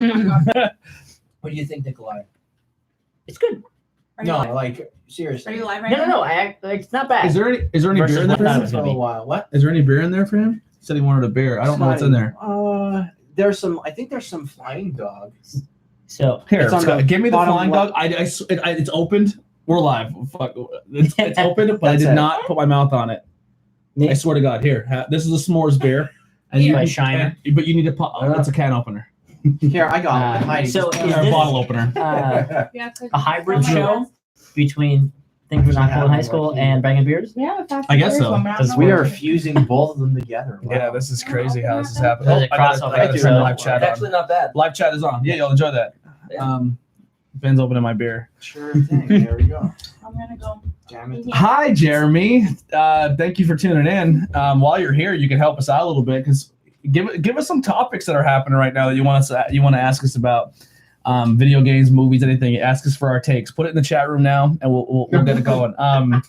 What do you think, Nikolai? It's good. No, like seriously. Are you live right now? No. It's not bad. Is there any Versus beer in what there? I For was him? gonna For a be. while. What? Is there any beer in there for him? He said he wanted a beer. I don't know what's in there. There's some. I think there's some Flying Dog. So Here, It's on Scott, the give me the bottom flying left. dog. It's opened. We're live. Fuck. It's open, but I That's did it. not put my mouth on it. I swear to God. Here, this is a s'mores beer. And By you, Shiner. but you need to pop. It's a can opener. Here, I got it. Heidi, so just- is Or a this- bottle opener. Yeah, it's a hybrid Someone show else. between things we're not cool in high school and banging beers? Yeah, that's I guess so. Because we are fusing both of them together. Wow. Yeah, this is crazy how this is happening. There's a I gotta crossover turn the episode. live chat It's on. actually not bad. Live chat is on. Yeah, you'll enjoy that. Yeah. Ben's opening my beer. Sure thing. There we go. I'm gonna go. Damn it. Hi, Jeremy. Thank you for tuning in. While you're here, you can help us out a little bit because give us some topics that are happening right now that you want to ask us about. Video games, movies, anything. Ask us for our takes. Put it in the chat room now, and we'll get it going. Not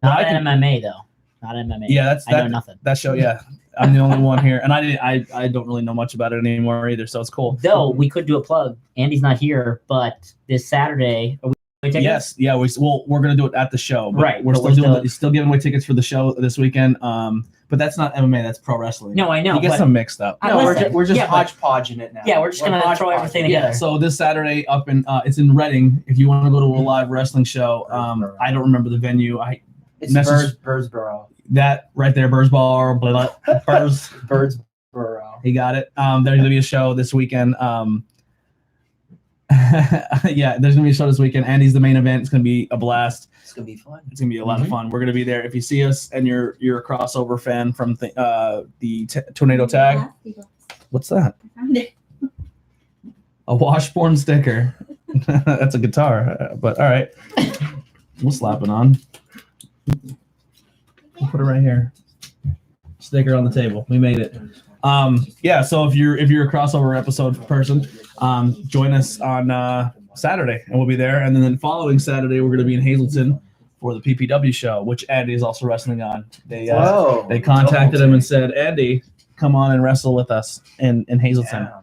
I can- MMA though. Not MMA. Yeah, I know nothing. that show. Yeah, I'm the only one here, and I don't really know much about it anymore either. So it's cool. Though we could do a plug. Andy's not here, but this Saturday. Are we taking Yes, yeah, we're gonna do it at the show. But Right, we're but still we're doing still giving away tickets for the show this weekend. But that's not MMA. That's pro wrestling. No, I know. You get but some mixed up. I- No, listen, we're just yeah, but- hodgepodging it now. Yeah, we're just gonna throw hodgepodging. everything Yeah. together. So this Saturday up in it's in Reading. If you want to go to a live wrestling show, I don't remember the venue. It's Message- Birdsboro. That right there, Bursball, Birdsboro. He got it. There's gonna be a show this weekend. Yeah, there's gonna be a show this weekend. Andy's the main event. It's gonna be a blast. It's gonna be fun. It's gonna be a lot of fun. We're gonna be there. If you see us and you're a crossover fan from the Tornado Tag, what's that? I found it. A Washbourne sticker. That's a guitar, but all right. We'll slap it on. We'll put it right here. Sticker on the table. We made it. Yeah. So if you're a crossover episode person, join us on Saturday, and we'll be there. And then following Saturday, we're going to be in Hazleton for the PPW show, which Andy is also wrestling on. They contacted him and said, Andy, come on and wrestle with us in Hazleton. Damn.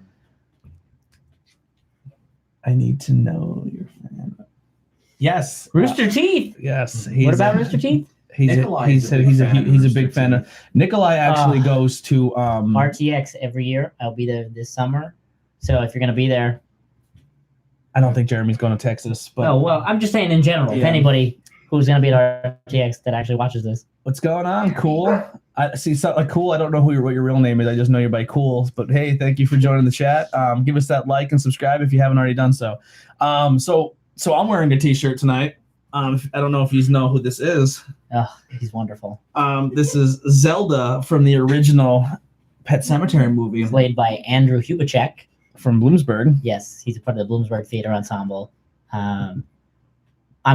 I need to know your fan. Yes, Rooster Teeth. Yes. What about Rooster Teeth? Nikolai He is a said big he's a fan of he's a Rooster big fan of Teeth. Nikolai. Actually goes to RTX every year. I'll be there this summer. So if you're gonna be there, I don't think Jeremy's going to Texas, but oh well, I'm just saying in general. If Yeah. anybody who's gonna be at RTX that actually watches this, what's going on? Cool. I see something like Cool. I don't know what your real name is. I just know you by Cool. But hey, thank you for joining the chat. Give us that like and subscribe if you haven't already done so. So I'm wearing a T-shirt tonight. I don't know if you know who this is. oh, he's wonderful. This is Zelda from the original Pet Sematary movie Played by Andrew Hubachek. from Bloomsburg. Yes, he's a part of the Bloomsburg Theater Ensemble. I'm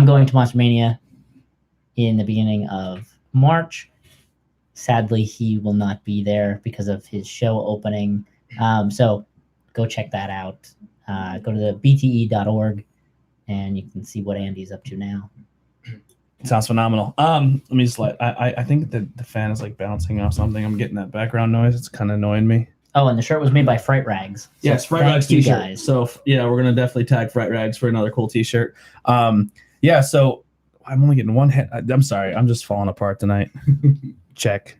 going to Monster Mania in the beginning of March. Sadly, he will not be there because of his show opening. So go check that out. Go to the bte.org and you can see what Andy's up to now. Sounds phenomenal. Let me just I think that the fan is like bouncing off something. I'm getting that background noise. It's kind of annoying me. Oh, and the shirt was made by Fright Rags. So Yes, Fright thank Rags you T-shirt. guys. So yeah, we're gonna definitely tag Fright Rags for another cool T-shirt. Yeah. So I'm only getting one hit. I'm sorry. I'm just falling apart tonight. Check.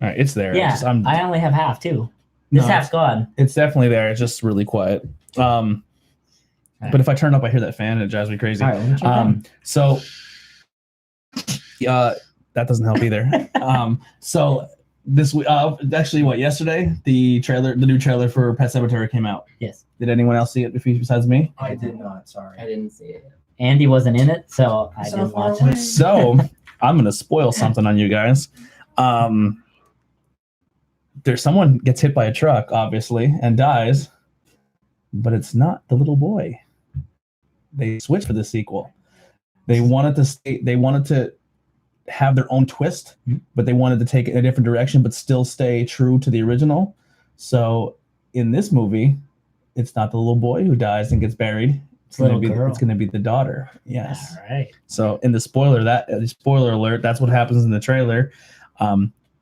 All right, it's there. Yeah, It's just- I only have half too. This No, half's gone. It's definitely there. It's just really quiet. But if I turn up, I hear that fan. And it drives me crazy. All right, let me check that. So that doesn't help either. So this week, actually, yesterday, the new trailer for Pet Sematary came out. Yes. Did anyone else see it besides me? I did not. Sorry. I didn't see it. Andy wasn't in it, so I So didn't far watch away. it. So I'm gonna spoil something on you guys. There's someone gets hit by a truck, obviously, and dies, but it's not the little boy. They switched for the sequel. They wanted to have their own twist, but they wanted to take it in a different direction, but still stay true to the original. So in this movie, it's not the little boy who dies and gets buried. It's Little gonna be girl. it's gonna be the daughter. Yes. All right. So in the spoiler alert, that's what happens in the trailer.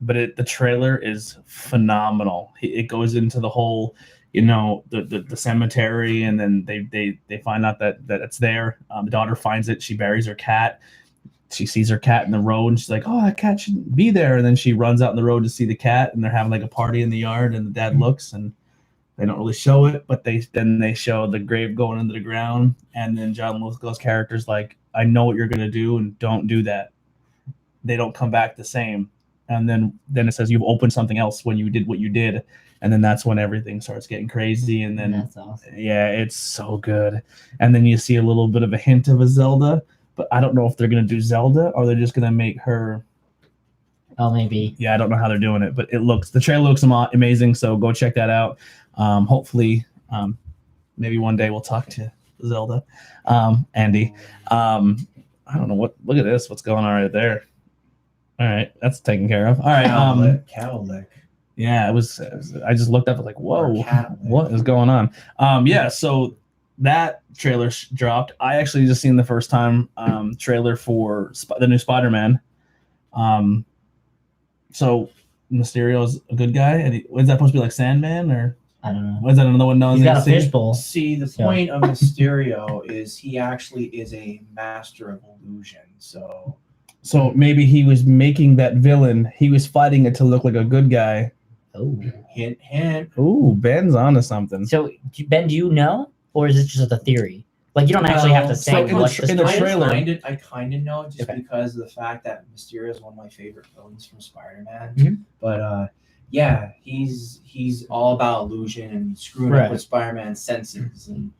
But the trailer is phenomenal. It goes into the whole the cemetery, and then they find out that it's there. The daughter finds it. She buries her cat. She sees her cat in the road, and she's like, "Oh, that cat shouldn't be there." And then she runs out in the road to see the cat, and they're having like a party in the yard. And the dad looks, and they don't really show it, but they show the grave going into the ground. And then John Lithgow's character's like, "I know what you're gonna do, and don't do that." They don't come back the same. And then it says you've opened something else when you did what you did. And then that's when everything starts getting crazy. And then That's awesome. yeah, it's so good. And then you see a little bit of a hint of a Zelda, but I don't know if they're gonna do Zelda or they're just gonna make her. Oh, maybe. Yeah, I don't know how they're doing it, but the trailer looks amazing. So go check that out. Hopefully, maybe one day we'll talk to Zelda, Andy. I don't know look at this. What's going on right there? All right, that's taken care of. All right. Cattle lick. Yeah, it was. I just looked up. I was like, "Whoa, Or cattle lick. what is going on?" Yeah. So that trailer dropped. I actually just seen the first time trailer for the new Spider-Man. So Mysterio's a good guy, and is that supposed to be like Sandman, or I don't know. is that another one known? He's got a as Steve? fishbowl. See, the So- point of Mysterio is he actually is a master of illusion. So maybe he was making that villain. He was fighting it to look like a good guy. Oh. Hint, hint. Ooh, Ben's onto something. So, Ben, do you know? Or is it just a theory? Like, you don't actually have to say So in what the in the story is? trailer- I kind of know just Okay. because of the fact that Mysterio is one of my favorite villains from Spider-Man. Mhm. But yeah, he's all about illusion and screwing Right. up with Spider-Man's senses, and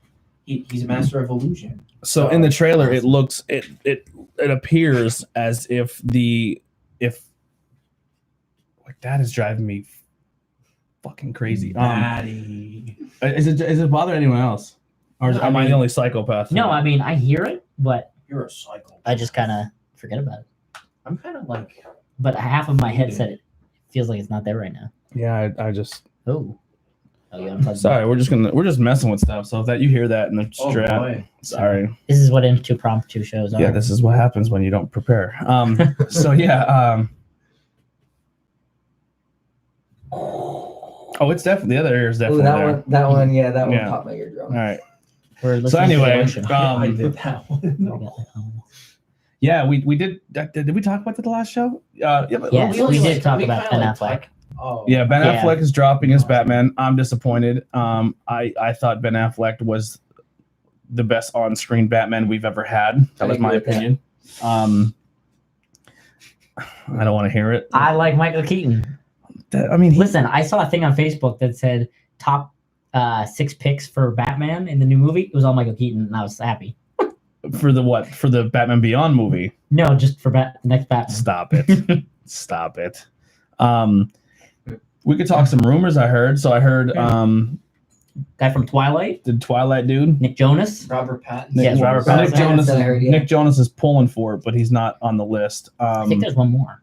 he's a master of illusion. So in the trailer, it looks it appears as if like that is driving me fucking crazy. Batty. Is it bother anyone else, or am I the only psychopath? No, I mean, I hear it, but You're a psycho. I just kind of forget about it. I'm kind of like. But half of my head said it feels like it's not there right now. Yeah, I just Oh. Oh, you unplugged sorry. We're just messing with stuff. So if that you hear that in the Oh strap, boy. sorry. This is what impromptu shows are. Yeah, this is what happens when you don't prepare. So yeah. Oh, it's definitely the other ear is Ooh, definitely there. that one, yeah, that one Yeah. popped my eardrum. All right. We're So listening to the anyway, ocean. I did that one. yeah, we did. Did we talk about that the last show? Yeah, but Yes, we only we did like- talk we about kinda Ben like Affleck. Oh. yeah. Ben Yeah. Affleck is dropping as Batman. I'm disappointed. I thought Ben Affleck was the best on-screen Batman we've ever had. That I was my agree with that. opinion. I don't want to hear it. I like Michael Keaton. I mean, Listen, I saw a thing on Facebook that said top 6 picks for Batman in the new movie. It was all Michael Keaton, and I was happy. for the what? For the Batman Beyond movie. No, just for the next Batman. Stop it. Stop it. We could talk some rumors I heard. So I heard Guy from Twilight, the Twilight dude. Nick Jonas. Robert Pattinson. Yes, Robert Nick Pattinson. Jonas, I heard, yeah. Nick Jonas is pulling for it, but he's not on the list. I think there's one more.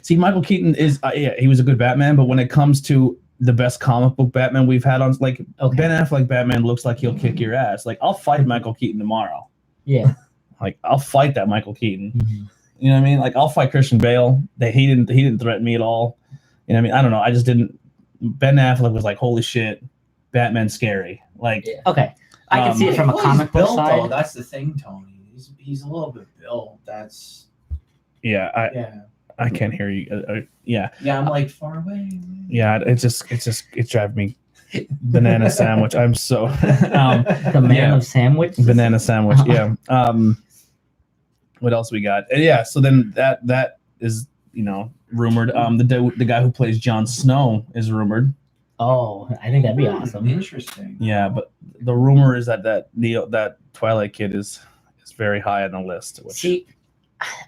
See, Michael Keaton is yeah, he was a good Batman, but when it comes to the best comic book Batman we've had on, like Okay. Ben Affleck Batman looks like he'll kick your ass. Like I'll fight Michael Keaton tomorrow. Yeah. Like I'll fight that Michael Keaton. Mhm. You know what I mean? Like I'll fight Christian Bale. He didn't threaten me at all. You know what I mean? I don't know. I just didn't. Ben Affleck was like, holy shit, Batman's scary. Like Yeah. Okay. I can see it from a Well, comic he's book built, side. though. That's the thing, Tony. He's a little bit built. That's yeah, yeah. I can't hear you. Yeah. Yeah, I'm like far away. Yeah, it's driving me banana sandwich. I'm so The man yeah. of sandwich. banana sandwich. Yeah. What else we got? Yeah. So then that is rumored. The guy who plays Jon Snow is rumored. Oh, I think that'd be awesome. Interesting. Yeah, but the rumor is that Twilight kid is very high on the list. Which, See,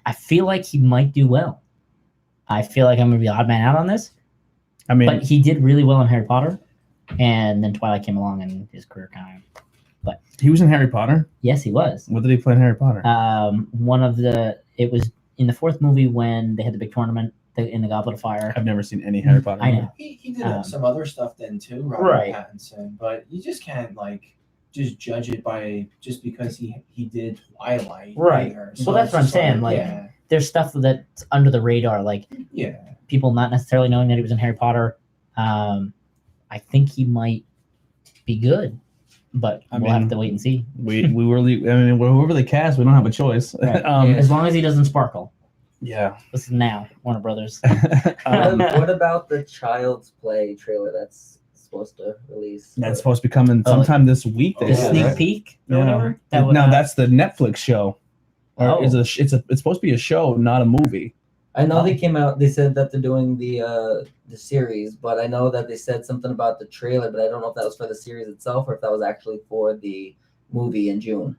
I feel like he might do well. I feel like I'm gonna be the odd man out on this, I mean, but he did really well in Harry Potter, and then Twilight came along and his career kind of. he was in Harry Potter. Yes, he was. What did he play in Harry Potter? It was in the 4th movie when they had the big tournament in the Goblet of Fire. I've never seen any Harry Potter. I know. He did Um, some other stuff then too, Robert Right. Pattinson. But you just can't just judge it by just because he did Twilight. Right. either. Well, that's it's what I'm just saying, like- yeah, There's stuff that's under the radar, like yeah. people not necessarily knowing that he was in Harry Potter. I I think he might be good, but I we'll have mean, to wait and see. we really, I mean, whoever they cast, we don't have a choice. Right. Yeah. As long as he doesn't sparkle. Yeah. This is now Warner Brothers. What about the Child's Play trailer that's supposed to release? That's supposed to be coming sometime this week. They The said, sneak right? peek or Yeah. whatever. No, that's the Netflix show. Or Oh. it's supposed to be a show, not a movie. I know they came out. They said that they're doing the series, but I know that they said something about the trailer. But I don't know if that was for the series itself or if that was actually for the movie in June.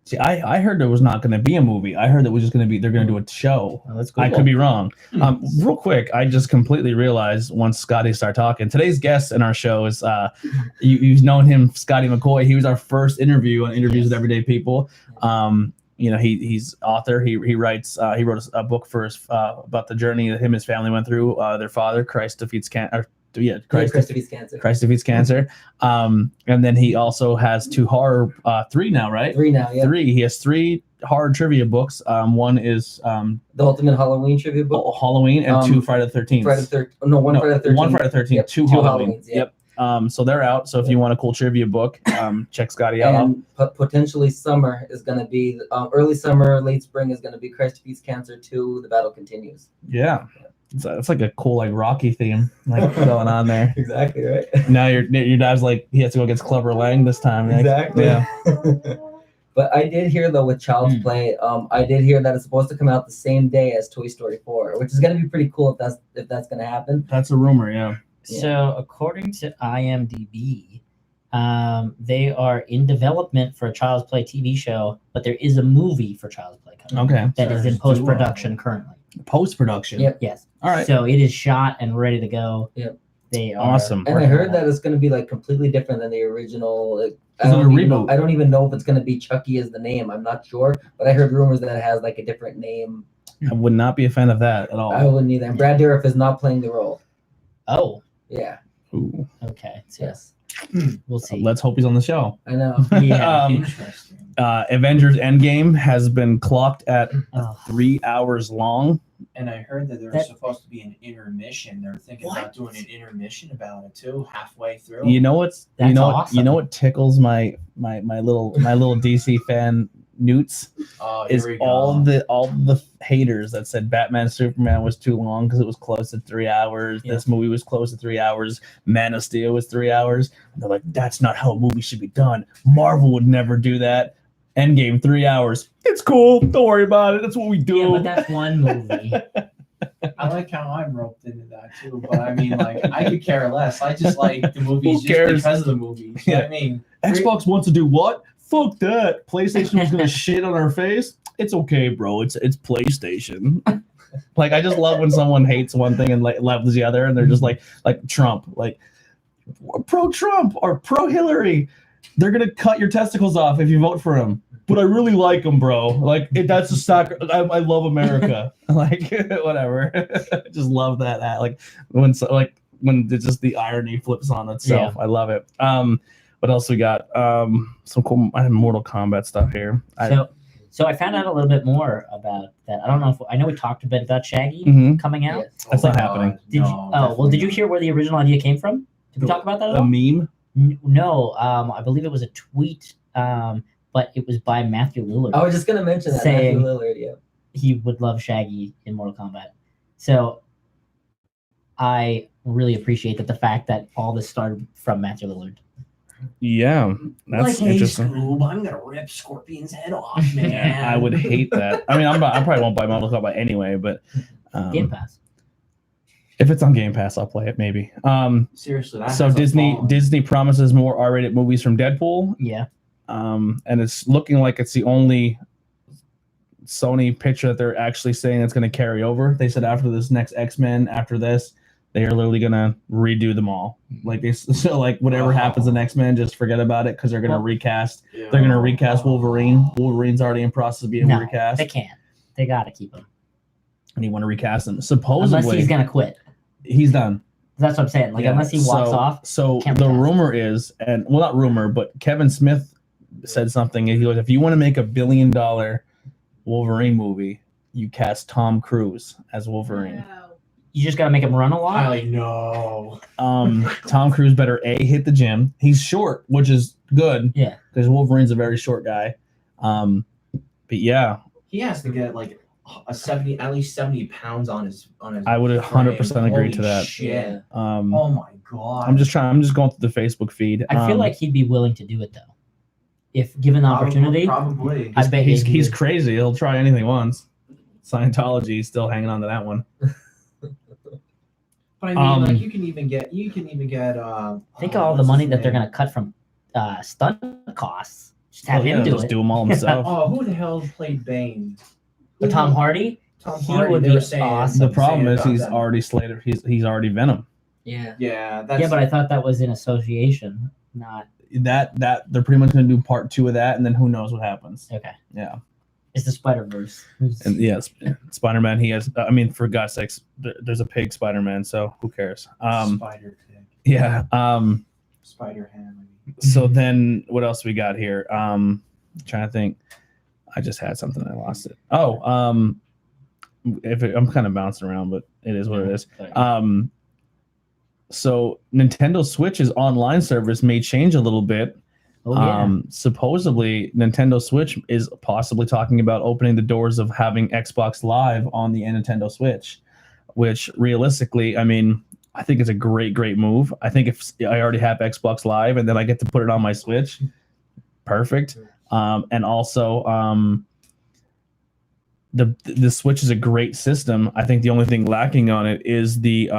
See, I heard there was not going to be a movie. I heard it was just going to be they're going to do a show. Oh, that's cool. I could be wrong. Real quick, I just completely realized once Scotty started talking. Today's guest in our show is you've known him, Scotty McCoy. He was our first interview on Interviews with Everyday People. You know, he's author. He writes. He wrote a book for his about the journey that him and his family went through. Their father, Christ defeats cancer. Christ defeats cancer. Christ defeats cancer. And then he also has two horror, three now, right? 3 now, yeah. Three. He has 3 horror trivia books. One is The Ultimate Halloween trivia book. Halloween and 2 Friday the 13th. Friday the 13th. No, one Friday the 13th. One Friday the 13th. Yep, 2 two Halloween. Halloweens, yep. So they're out. So if you want a cool trivia book, check Scotty out. And potentially summer is going to be early summer, late spring is going to be Christ defeats cancer 2. The battle continues. Yeah. It's like a cool like Rocky theme like going on there. Exactly right. Now your dad's like he has to go against Clubber Lang this time. Like, Exactly. Yeah. But I did hear though with Child's Play, I did hear that it's supposed to come out the same day as Toy Story 4, which is going to be pretty cool if that's going to happen. That's a rumor. Yeah. So according to IMDb, they are in development for a Child's Play TV show, but there is a movie for Child's Play coming Okay. that is in post-production currently. Post-production. Yep. Yes. All right. So it is shot and ready to go. Yep. They are Awesome. And I heard that it's going to be like completely different than the original. Like, Is it a I reboot? don't even know if it's going to be Chucky as the name. I'm not sure, but I heard rumors that it has like a different name. I would not be a fan of that at all. I wouldn't either. And Brad Dourif is not playing the role. Oh, Yeah. Ooh. okay. So Yes. we'll see. Let's hope he's on the show. I know. Yeah. Interesting. Avengers Endgame has been clocked at Oh. 3 hours long. And I heard that there was supposed to be an intermission. They're thinking What? about doing an intermission about it too, halfway through. You know what's That's you know awesome. you know what tickles my little DC fan newts Oh, here is we go. all the haters that said Batman Superman was too long because it was close to 3 hours. Yeah. This movie was close to 3 hours. Man of Steel was 3 hours. And they're like, that's not how a movie should be done. Marvel would never do that. Endgame 3 hours. It's cool. Don't worry about it. That's what we do. Yeah, but that's one movie. I like how I'm roped into that too, but I mean, like, I could care less. I just like the movies Who just cares? because of the movies. You know what I mean? Xbox wants to do what? Fuck that. PlayStation was gonna shit on our face. It's okay, bro. It's PlayStation. Like I just love when someone hates one thing and like loves the other, and they're just like Trump, like pro Trump or pro Hillary. They're gonna cut your testicles off if you vote for him. But I really like him, bro. Like that's a I love America. Like whatever. Just love that. Like when it's just the irony flips on itself. Yeah. I love it. What else we got? Some cool Mortal Kombat stuff here. So I found out a little bit more about that. I don't know if I know we talked a bit about Shaggy Mhm. coming out. Yes. That's not my happening. God, Did no, you? Oh well, definitely did you not. hear where the original idea came from? Did we talk about that at A all? meme? No. I believe it was a tweet. But it was by Matthew Lillard. I was just going to mention that. Saying- Matthew Lillard, yeah. He would love Shaggy in Mortal Kombat. So I really appreciate that the fact that all this started from Matthew Lillard. Yeah, that's Like, hey, interesting. Scoob, I'm gonna rip Scorpion's head off, man. I would hate that. I mean, I probably won't buy Mortal Kombat anyway, but Game Pass. if it's on Game Pass, I'll play it maybe. Seriously, that So has a Disney following. promises more R-rated movies from Deadpool, Yeah. and it's looking like it's the only Sony picture that they're actually saying that's going to carry over. They said after this next X-Men, after this, they are literally going to redo them all. Like so like whatever happens in X-Men, just forget about it because they're going to Well, recast. Yeah. They're going to recast Wolverine. Wolverine's already in process of being No, recast, they can't. They gotta keep him. and you want to recast him. Unless Supposedly, he's gonna quit. he's done. That's what I'm saying. Like Yeah, unless he walks off. So can't the recast. rumor is, and well, not rumor, but Kevin Smith said something. He goes, if you want to make $1 billion Wolverine movie, you cast Tom Cruise as Wolverine. Wow. You just gotta make him run a lot. I know. Tom Cruise better hit the gym. He's short, which is good. Yeah. Because Wolverine's a very short guy. But yeah, He has to get like at least 70 pounds on his. I would 100% frame. agree Holy to that. Shit. Yeah. Oh my god. I'm just going through the Facebook feed. I feel like he'd be willing to do it though, if given the opportunity. Probably. I bet he's crazy. He'll try anything once. Scientology, he's still hanging on to that one. But I mean, like you can even get. Think of all the money that they're gonna cut from stunt costs. Just have him do just it. do them all himself. Oh, who the hell played Bane? But Tom Hardy, Tom he Hardy. would They be were saying awesome. The problem saying is about he's that. already Slater. He's already Venom. Yeah. Yeah, that's. yeah, but I thought that was in association, not That they're pretty much going to do part 2 of that, and then who knows what happens. okay. Yeah. It's the Spider-Verse. And yes, Spider-Man. He has. I mean, for God's sakes, there's a pig Spider-Man. So who cares? Spider Pig. Yeah. Spider Ham. So then, what else we got here? Trying to think. I just had something. I lost it. Oh. I'm kind of bouncing around, but it is what it is. So Nintendo Switch's online service may change a little bit. Oh yeah. Supposedly, Nintendo Switch is possibly talking about opening the doors of having Xbox Live on the Nintendo Switch, which realistically, I mean, I think it's a great move. I think if I already have Xbox Live and then I get to put it on my Switch, perfect. And also, the Switch is a great system. I think the only thing lacking on it is the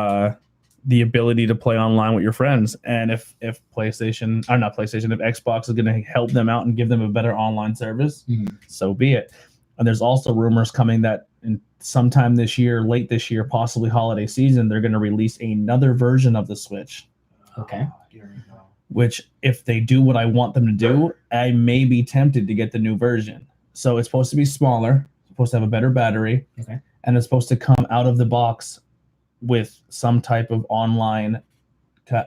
ability to play online with your friends. And if PlayStation, or not PlayStation, if Xbox is going to help them out and give them a better online service, so be it. And there's also rumors coming that sometime this year, late this year, possibly holiday season, they're going to release another version of the Switch. Okay. Which, if they do what I want them to do, I may be tempted to get the new version. So it's supposed to be smaller, supposed to have a better battery, okay, and it's supposed to come out of the box with some type of online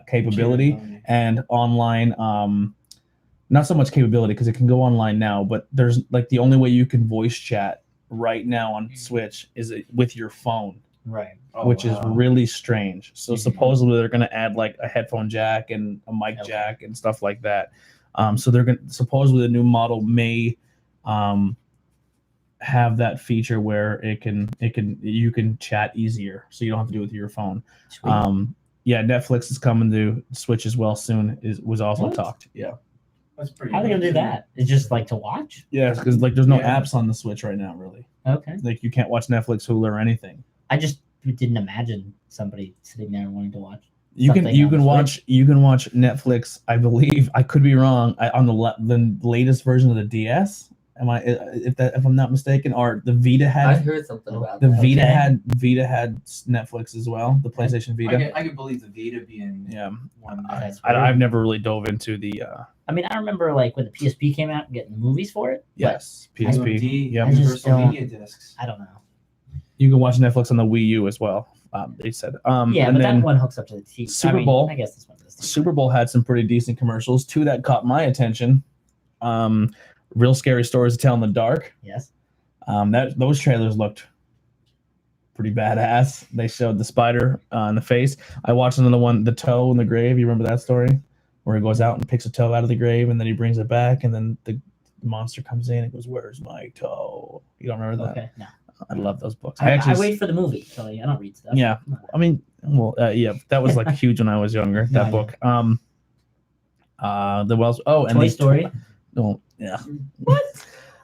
capability and online, not so much capability because it can go online now, but there's like the only way you can voice chat right now on Switch is with your phone. Right. Which is really strange. So supposedly they're going to add like a headphone jack and a mic jack and stuff like that. So they're going supposedly the new model may have that feature where you can chat easier, so you don't have to do it with your phone. Yeah, Netflix is coming to Switch as well soon. Was also talked. Yeah. That's pretty. How are they gonna do that? It's just like to watch? Yeah, because like there's no apps on the Switch right now, really. Okay. Like you can't watch Netflix, Hulu, or anything. I just didn't imagine somebody sitting there wanting to watch. You can watch Netflix. I believe I could be wrong on the latest version of the DS. If I'm not mistaken, or the Vita had. I heard something about the that. Vita had Netflix as well. The PlayStation Vita. I could believe the Vita being one. I've never really dove into the. I mean, I remember like when the PSP came out, getting the movies for it. Yes, PSP. Yeah, I just Universal don't- Media Discs. I don't know. You can watch Netflix on the Wii U as well. They said. Yeah, and but then that one hooks up to the TV. Super Bowl. I guess this one does. Super Bowl had some pretty decent commercials. Two that caught my attention. Real Scary Stories to Tell in the Dark. Yes. Those trailers looked pretty badass. They showed the spider in the face. I watched another one, The Toe in the Grave. You remember that story? Where he goes out and picks a toe out of the grave, and then he brings it back, and then the monster comes in and goes, "Where's my toe?" You don't remember that? Okay. No. I love those books. I wait for the movie, so I don't read stuff. Yeah. I mean, well, yeah, that was like huge when I was younger. That Yeah. book. The Wells. Oh, and Toy the Story. Oh, yeah. What?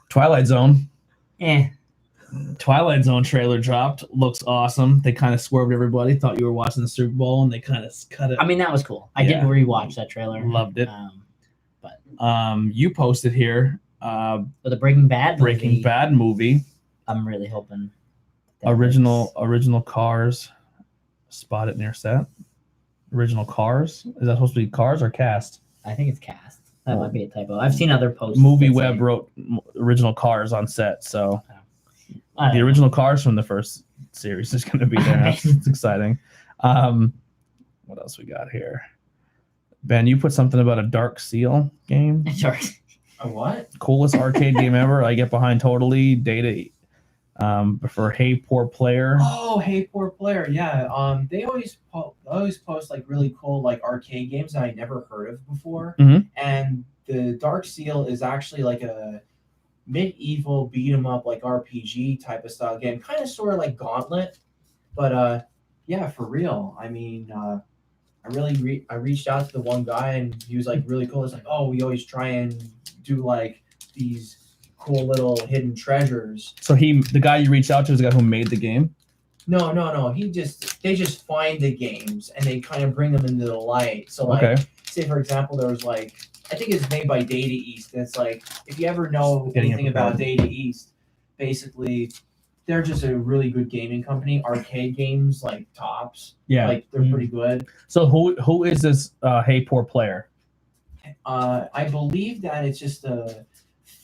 Twilight Zone. Eh. Twilight Zone trailer dropped. Looks awesome. They kind of swerved everybody. Thought you were watching the Super Bowl, and they kind of cut it. I mean, that was cool. I Yeah. did rewatch that trailer. Loved it. But You posted here. for the Breaking Bad movie, Breaking Bad movie. I'm really hoping. that Original Cars. Spot it near set. Original Cars. Is that supposed to be Cars or Cast? I think it's cast. That might be a typo. I've seen other posts. Movie that Web say- wrote Original Cars on set, so I the don't know. original Cars from the first series is going to be there. It's exciting. What else we got here? Ben, you put something about a Dark Seal game. Sure. A what? Coolest arcade game ever. I get behind totally. Data For Hey Poor Player. Oh, Hey Poor Player, yeah. They always post like really cool like arcade games that I never heard of before. Mhm. And the Dark Seal is actually like a medieval beat 'em up like RPG type of style game, kind of sort of like Gauntlet, but yeah, for real. I mean, I reached out to the one guy and he was like really cool. It's like, oh, we always try and do like these cool little hidden treasures. So the guy you reached out to is the guy who made the game. No. They just find the games and they kind of bring them into the light. So like, Okay. say for example, there was like, I think it's made by Data East. And it's like, if you ever know Getting anything it about prepared. Data East, basically, they're just a really good gaming company. Arcade games like tops, Yeah. like they're pretty good. So who is this Hey Poor Player? I believe that it's just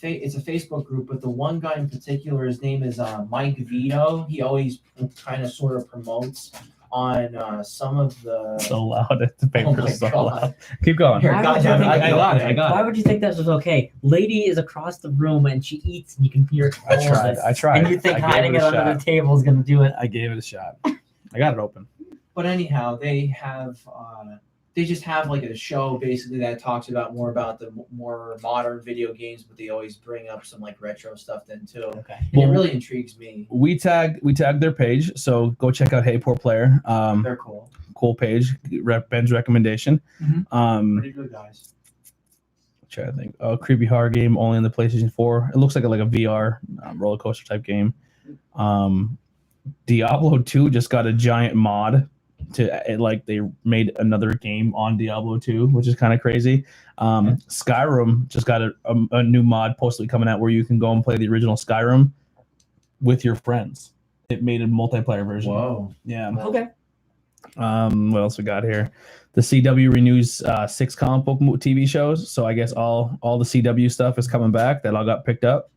it's a Facebook group, but the one guy in particular, his name is Mike Vito. He always kind of sort of promotes on some of the. So loud. The Oh paper my is so God. loud. Keep going. Here, Why God would you damn it, think- I got it. I got Why it. would you think that was okay? Lady is across the room and she eats, and you can hear all of it. I tried. And you think I gave hiding it it a under shot. the table is going to do it? I gave it a shot. I got it open. But anyhow, they just have like a show basically that talks more about the more modern video games, but they always bring up some like retro stuff then too. Okay. And Well, it really intrigues me. We tagged their page, so go check out Hey Poor Player. They're cool. Cool page. Ben's recommendation. Mhm. Pretty good guys. Trying to think. Oh, creepy horror game only on the PlayStation 4. It looks like a VR roller coaster type game. Diablo 2 just got a giant mod they made another game on Diablo 2, which is kind of crazy. Skyrim just got a new mod possibly coming out where you can go and play the original Skyrim with your friends. It made a multiplayer version. Whoa. Yeah. Okay. What else we got here? The CW renews 6 comic book TV shows, so I guess all the CW stuff is coming back. That all got picked up.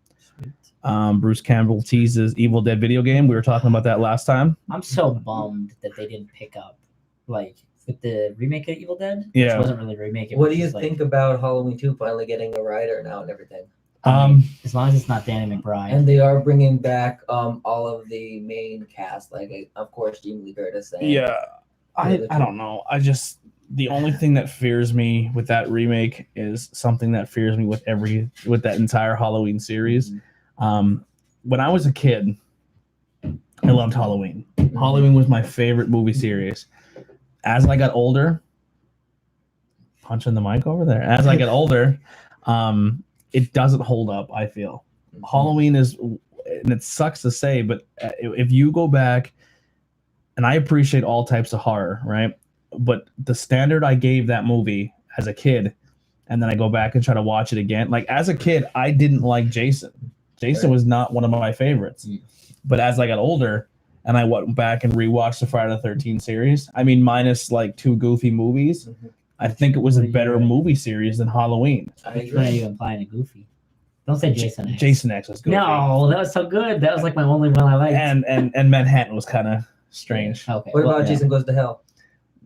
Bruce Campbell teases Evil Dead video game. We were talking about that last time. I'm so bummed that they didn't pick up, like, with the remake of Evil Dead. Yeah. Which wasn't really a remake. It What was do you just, like, think about Halloween 2 finally getting a writer now and everything? as long as it's not Danny McBride. And they are bringing back all of the main cast, like of course Jamie Lee Curtis. And Yeah, I don't know. The only thing that fears me with that remake is something that fears me with that entire Halloween series. When I was a kid, I loved Halloween. Halloween was my favorite movie series. As I got older, punching the mic over there. As I get older, it doesn't hold up, I feel. Halloween is, and it sucks to say, but if you go back, and I appreciate all types of horror, right? But the standard I gave that movie as a kid, and then I go back and try to watch it again. Like as a kid, I didn't like Jason. Jason was not one of my favorites. But as I got older and I went back and rewatched the Friday the 13th series, I mean, minus like 2 goofy movies, I think it was a better movie series than Halloween. Which one are you implying to Goofy? Don't say Jason X. Jason X was goofy. No, that was so good. That was like my only one I liked. And Manhattan was kind of strange. Okay. What about yeah. Jason Goes to Hell?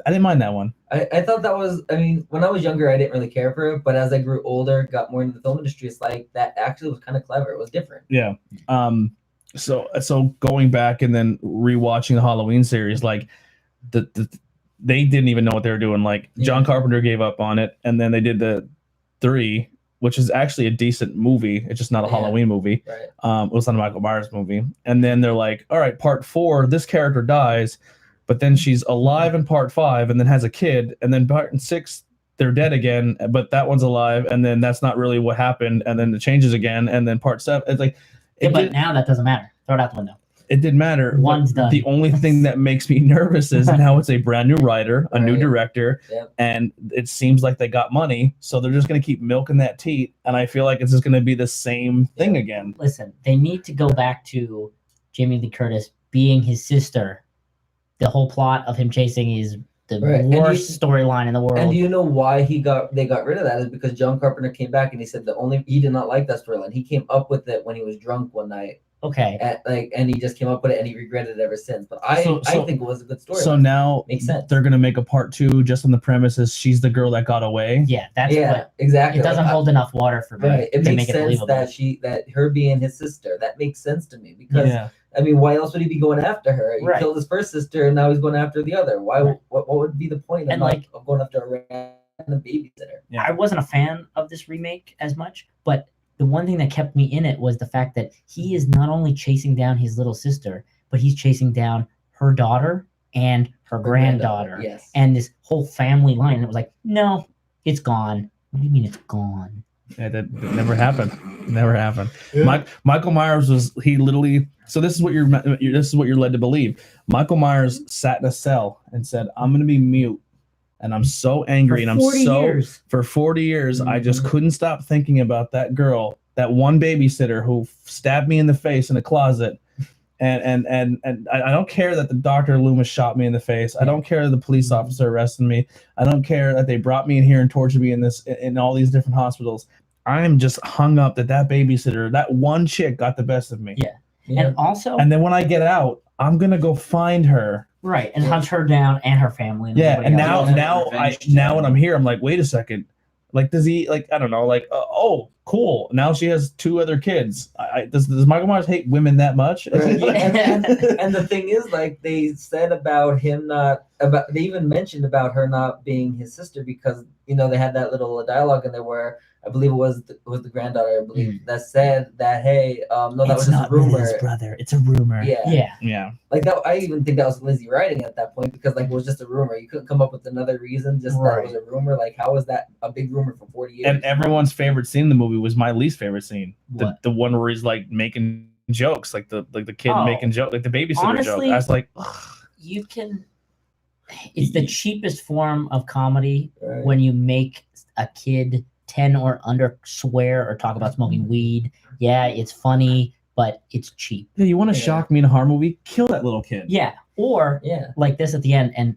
I didn't mind that one. I thought that was, I mean, when I was younger, I didn't really care for it, but as I grew older, got more into the film industry, it's like that actually was kind of clever. It was different. Yeah. So going back and then rewatching the Halloween series, like they didn't even know what they were doing. Like John Carpenter gave up on it, and then they did the 3, which is actually a decent movie. It's just not a Halloween movie. Right. It was not a Michael Myers movie. And then they're like, all right, part 4, this character dies, but then she's alive in part 5 and then has a kid, and then part 6 they're dead again, but that one's alive, and then that's not really what happened, and then it changes again, and then part 7, it's like but now that doesn't matter. Throw it out the window. it didn't matter. One's done. The only thing that makes me nervous is now it's a brand new writer, a new Right. director, Yep. and it seems like they got money, so they're just going to keep milking that teat, and I feel like it's just going to be the same thing again. Listen, they need to go back to Jamie Lee Curtis being his sister. The whole plot of him chasing is the Right. And worst storyline in the world. And do you know why they got rid of that? Is because John Carpenter came back and he said he did not like that storyline. He came up with it when he was drunk one night, okay. and he just came up with it and he regretted it ever since. But I So- think it was a good story. So now Makes sense. they're going to make a part 2 just on the premises she's the girl that got away. Yeah, that's yeah, what exactly. it doesn't Like, hold enough water for me Right. It to makes make it sense believable. that her being his sister, that makes sense to me because Yeah. I mean, why else would he be going after her? He Right. killed his first sister, and now he's going after the other. Why? Right. What would be the point of, And, of going after a random babysitter? Yeah. I wasn't a fan of this remake as much, but the one thing that kept me in it was the fact that he is not only chasing down his little sister, but he's chasing down her daughter and her granddaughter Yes. and this whole family line. And it was like, no, it's gone. What do you mean it's gone? Yeah, that never happened. Never happened. Michael Myers was he literally. So this is what you're led to believe. Michael Myers sat in a cell and said, "I'm going to be mute, and I'm so angry, and I'm 40 so years. for 40 years, I just couldn't stop thinking about that girl, that one babysitter who stabbed me in the face in a closet." And I don't care that the Dr. Loomis shot me in the face. I don't care that the police officer arrested me. I don't care that they brought me in here and tortured me in all these different hospitals. I am just hung up that babysitter, that one chick, got the best of me. Yeah. Yeah. And also, And then when I get out, I'm gonna go find her. right, and hunt her down and her family. And Yeah, everybody and else. now when I'm here, I'm like, wait a second. Like, does he I don't know? Like, oh, cool. Now she has 2 other kids. Does Michael Myers hate women that much? Right. And the thing is, like, they said about him they even mentioned about her not being his sister because they had that little dialogue in there where I believe it was the granddaughter, I believe, that said that, hey, no, that was just a rumor. his brother. It's a rumor. Yeah. Yeah. Yeah. Like that, I even think that was Lizzie writing at that point because it was just a rumor. You couldn't come up with another reason. Just that it was a rumor. Like, how was that a big rumor for 40 years? And everyone's favorite scene in the movie was my least favorite scene. What? The one where he's like making jokes, like the kid Oh. making joke, like the babysitter Honestly, joke. I was like, You can. It's the cheapest form of comedy Right. when you make a kid 10 or under swear or talk about smoking weed. Yeah, it's funny, but it's cheap. yeah, you want to Yeah. shock me in a horror movie? Kill that little kid. Yeah. Or Yeah. like this at the end, and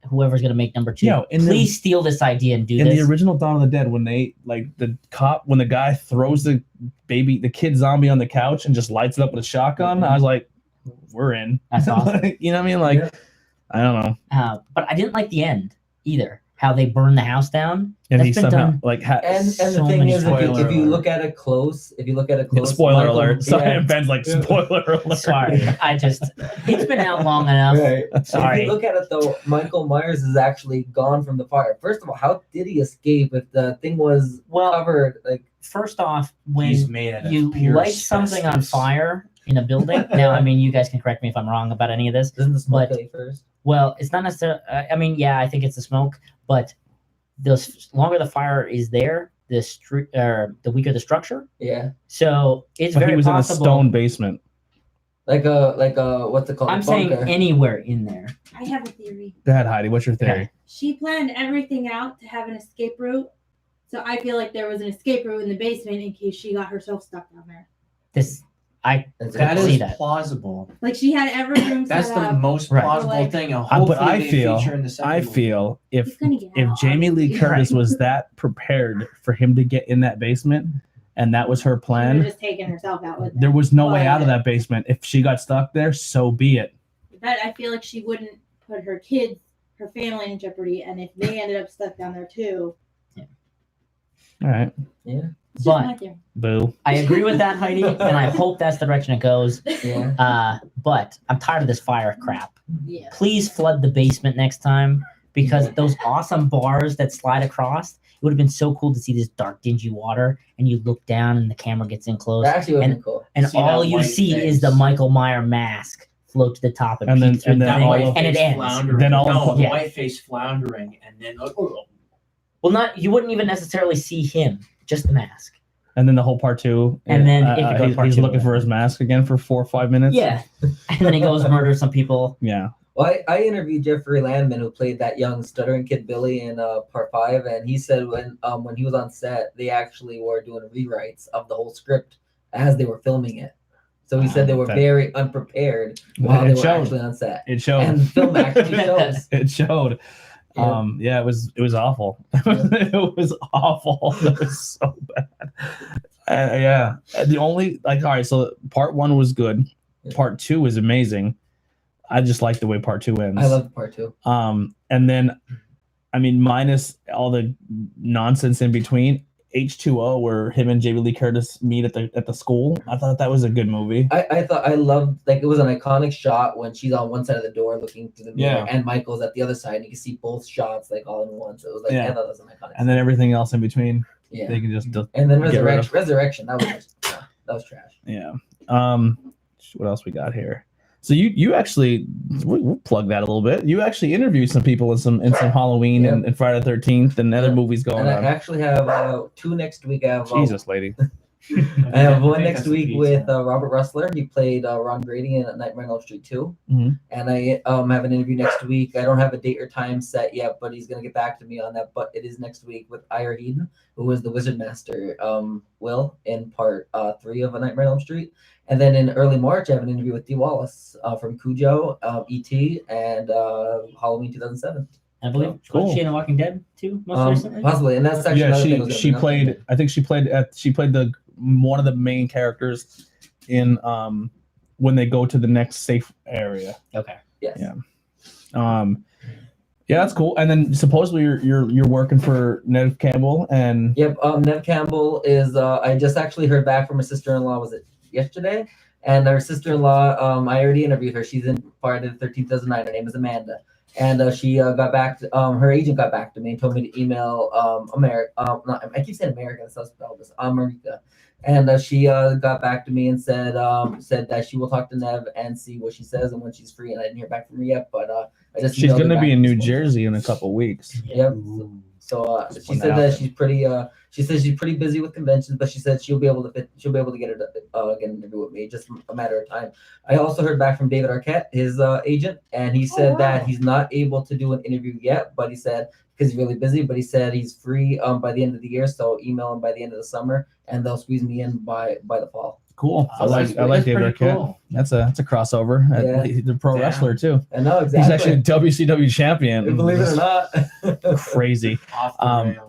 whoever's going to make number 2, Yo, please steal this idea and do In this. the original Dawn of the Dead, when they when the guy throws the kid zombie on the couch and just lights it up with a shotgun, I was like, we're in. That's awesome. You know what I mean? Like, Yeah. I don't know. But I didn't like the end either. How they burn the house down. And That's he been somehow done. And So the thing many is, spoiler if you alert. look at it close, spoiler Michael- alert. Sorry, yeah. Ben's like, spoiler alert. Sorry, it's been out long enough. Right. Sorry. If you look at it though, Michael Myers is actually gone from the fire. First of all, how did he escape if the thing was Well, covered? Like, first off, when He's made out of you pure light something on asbestos. fire in a building. Now, I mean, you guys can correct me if I'm wrong about any of this. doesn't the smoke But- kill you first? Well, it's not necessarily. I mean, yeah, I think it's the smoke, but the longer the fire is there, the weaker the structure. Yeah. So it's But very he was possible. in a stone basement. Like a what's it called? I'm A saying bunker. anywhere in there. I have a theory. Go ahead, Heidi. What's your theory? Okay. She planned everything out to have an escape route. So I feel like there was an escape route in the basement in case she got herself stuck down there. I That's That see is that. plausible. Like she had every room That's set the up. most Right. plausible Like- thing. And But hopefully I they feel, feature in the second I movie. feel if He's gonna get if out, Jamie Lee obviously. Curtis was that prepared for him to get in that basement, and that was her She would've plan, just taken herself out with there it. was no way out of But- that basement. If she got stuck there, so be it. But I feel like she wouldn't put her kids, her family in jeopardy, and if they ended up stuck down there too, All right, Yeah. it's just But- my theory. boo. I agree with that, Heidi, and I hope that's the direction it goes. Yeah. But I'm tired of this fire crap. Yeah. Please flood the basement next time because those awesome bars that slide across. It would have been so cool to see this dark, dingy water, and you look down and the camera gets in close, That actually would have been cool. and See all that you white see face. is the Michael Meyer mask float to the top and, And then- peek through and the then thing, all white of- and it face ends. floundering. Then all no, of- the yeah. white face floundering, and then Well, not you wouldn't even necessarily see him, just the mask. And then the whole part 2, And then if it goes he's, part he's 2, looking for his mask again for 4 or 5 minutes. Yeah, and then he goes murder some people. Yeah. Well, I interviewed Jeffrey Landman, who played that young stuttering kid Billy in Part 5, and he said when he was on set, they actually were doing rewrites of the whole script as they were filming it. So he said they were Okay. very unprepared while they It were showed. actually on set. It showed. And the film actually shows. It showed. Yeah. Yeah, it was awful. It was awful. It was so bad. Yeah. The only all right, so part 1 was good. Part 2 was amazing. I just like the way part 2 ends. I love Part 2. And then I mean, minus all the nonsense in between, H2O, where him and Jamie Lee Curtis meet at the school. I thought that was a good movie. I loved, like, it was an iconic shot when she's on one side of the door looking through the mirror, and Michael's at the other side, and you can see both shots like all in one. So it was like, I thought that was an iconic. And then everything else in between, yeah, they can just and then Resurrection, that was trash. Yeah. What else we got here? So you actually, we'll plug that a little bit. You actually interviewed some people in some Halloween and Friday the 13th and other movies going on. I actually have 2 next week. I have Jesus, lady. I have one next week with Robert Russler. He played Ron Grady in Nightmare on Elm Street 2. Mm-hmm. And I have an interview next week. I don't have a date or time set yet, but he's going to get back to me on that. But it is next week with Ira Heiden, who was the Wizard Master, Will, in part 3 of A Nightmare on Elm Street. And then in early March, I have an interview with Dee Wallace from Cujo, E.T., and Halloween 2007. I believe was she in The Walking Dead too, most recently? Possibly, and that's actually she played. I think she played one of the main characters in when they go to the next safe area. Okay. Yes. Yeah. Yeah, that's cool. And then supposedly you're working for Neve Campbell and. Yep. Neve Campbell is. I just actually heard back from her sister-in-law. Was it yesterday? And her sister-in-law, I already interviewed her. She's in Friday the 13th 2009. Her name is Amanda. And she got back to, her agent got back to me and told me to email America. I keep saying America, that's how I spell this. America. And she got back to me and said that she will talk to Neve and see what she says and when she's free. And I didn't hear back from her yet, but I just she's going to be in New Jersey in a couple of weeks. Yep. So she said that she's pretty. She says she's pretty busy with conventions, but she said she'll be able to get an interview with me, just a matter of time. I also heard back from David Arquette, his agent, and he said that he's not able to do an interview yet, but he said because he's really busy, but he said he's free by the end of the year, so email him by the end of the summer, and they'll squeeze me in by the fall. Cool. I like David Arquette. Cool. That's a crossover. Yeah. He's a pro wrestler too. I know, exactly. He's actually a WCW champion. Believe it or not. Crazy.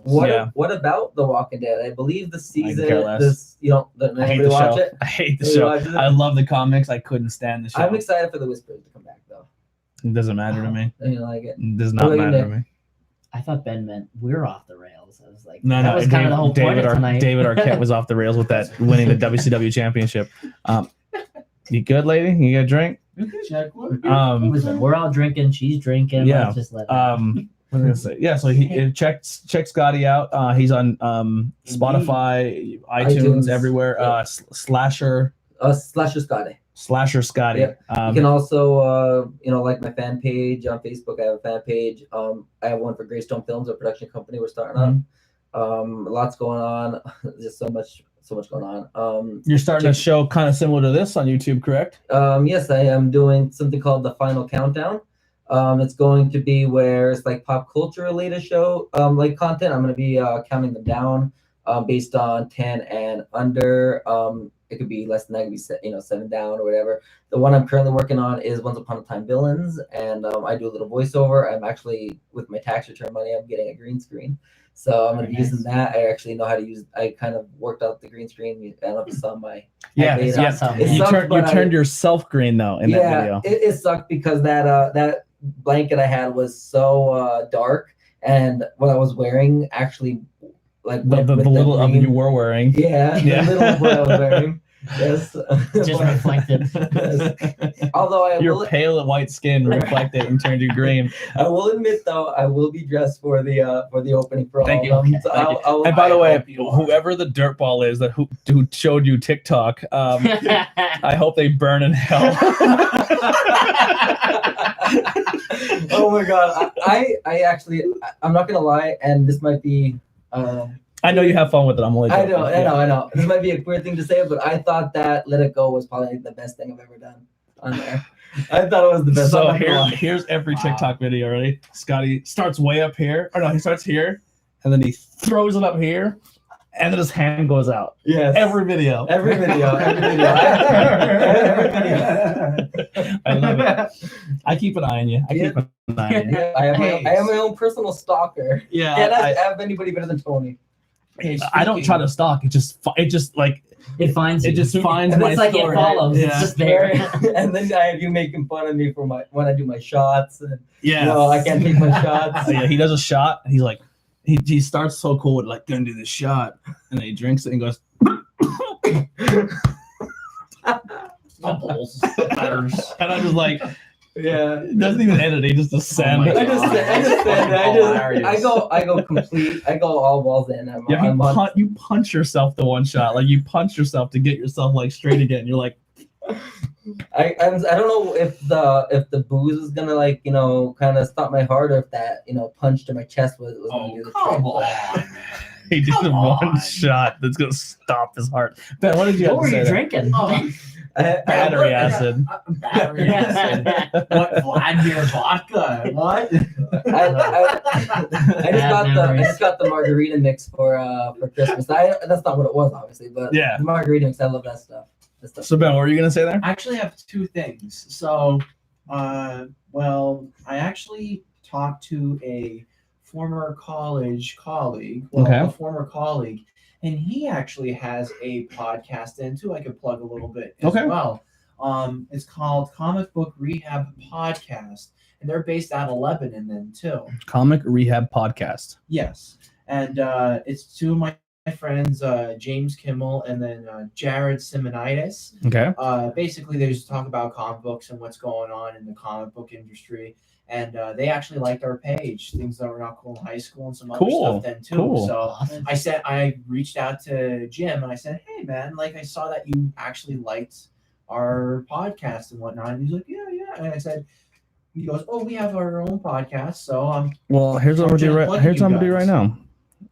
What about The Walking Dead? I believe the season. I hate the show. It? I hate the show. I love the comics. I couldn't stand the show. I'm excited for the Whispers to come back though. It doesn't matter to me. You like it? It does not matter to me. I thought Ben meant we're off the rails. I was like, that was kind of the whole point of tonight. David Arquette was off the rails with that winning the WCW championship. You good, lady? You got a drink? Listen, we're all drinking. She's drinking. Yeah. Let's just let what was I gonna say? Yeah. So he check Scotty out. He's on Spotify, iTunes, everywhere. Yeah. Slasher Scotty. Slasher Scotty. Yep. You can also, like my fan page on Facebook. I have a fan page. I have one for Greystone Films, a production company we're starting on. Lots going on. Just so much going on. You're starting a show kind of similar to this on YouTube, correct? Yes, I am doing something called The Final Countdown. It's going to be where it's like pop culture related show, like content. I'm going to be counting them down based on 10 and under. It could be less than that, it could be 7 down or whatever. The one I'm currently working on is Once Upon a Time Villains, and I do a little voiceover. I'm actually, with my tax return money, I'm getting a green screen. So I'm going to be using that. I actually know how to use. I kind of worked out the green screen. I don't know if you saw my. You turned yourself green though in that video. It sucked because that blanket I had was so dark, and what I was wearing actually like the little oven you were wearing. Yeah. The little what I was wearing. Yes. Just reflected. Yes. Although your pale and white skin reflected and turned you green. I will admit though, I will be dressed for the opening for Thank all you. of them. So and by the way, whoever the dirtball is who showed you TikTok, I hope they burn in hell. Oh my god. I actually, I'm not gonna lie, and this might be I know you have fun with it. I'm only joking. I know. This might be a queer thing to say, but I thought that Let It Go was probably the best thing I've ever done on there. I thought it was the best. So here's every TikTok video, right? Scotty starts way up here. Or no, he starts here, and then he throws it up here, and then his hand goes out. Yes. Every video. I love it. I keep an eye on you. I am my own personal stalker. Yeah. Can't have anybody better than Tony. I don't try to stalk. It just finds. It just finds my it's like story. It follows. Yeah. It's just there. And then I have you making fun of me for when I do my shots. And, yeah. I can't take my shots. Yeah. He does a shot. And he's like, he starts so cool with like gonna do this shot, and then he drinks it and goes. Bubbles, letters. And I just like, Yeah. it doesn't even edit. He just ascend. Oh my I God. go complete. I go all balls in. You punch yourself to one shot. Like you punch yourself to get yourself like straight again. You're like, I don't know if the booze is gonna like kind of stop my heart, or if that punch to my chest was gonna do the trick. Come on, man. he did Come one on. shot that's gonna stop his heart. Ben, what did you have What to were you say? drinking? Oh, Battery acid. Battery acid. What, Vladimir vodka? What? I just got the margarita mix for Christmas. That's not what it was, obviously, but Yeah. the margarita mix. I love that stuff. So Ben, what were you gonna say there? I actually have two things. So, well, I actually talked to a former college colleague, Okay. a former colleague, and he actually has a podcast in too. I could plug a little bit as Okay. well. It's called Comic Book Rehab Podcast, and they're based out of Lebanon then too. Comic Rehab Podcast. Yes, and it's two of my friends, James Kimmel and then Jared Simonitis. Okay. Basically, they just talk about comic books and what's going on in the comic book industry. And they actually liked our page, things that were not cool in high school and some other Cool. stuff then too. Cool. So Awesome. I reached out to Jim and I said, hey man, like I saw that you actually liked our podcast and whatnot. And he's like, yeah. And I said, he goes, oh, we have our own podcast. So Well, here's what I'm we're doing. gonna plug Here's you what I'm gonna do right guys. now.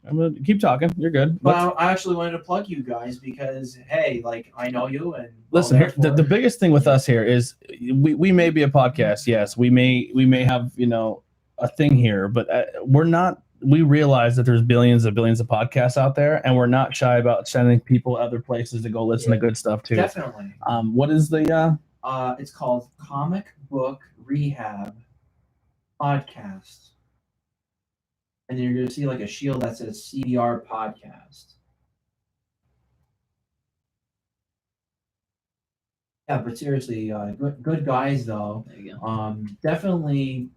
I'm gonna keep talking. You're good. But I actually wanted to plug you guys because, hey, like I know you and Listen, here, the biggest thing with us here is we may be a podcast. Yes, we may have a thing here, but we're not. We realize that there's billions of podcasts out there, and we're not shy about sending people other places to go listen to good stuff too. definitely. What is the? It's called Comic Book Rehab Podcast. And you're going to see like a shield that says CDR Podcast. Yeah, but seriously, good guys though. There you go. Definitely,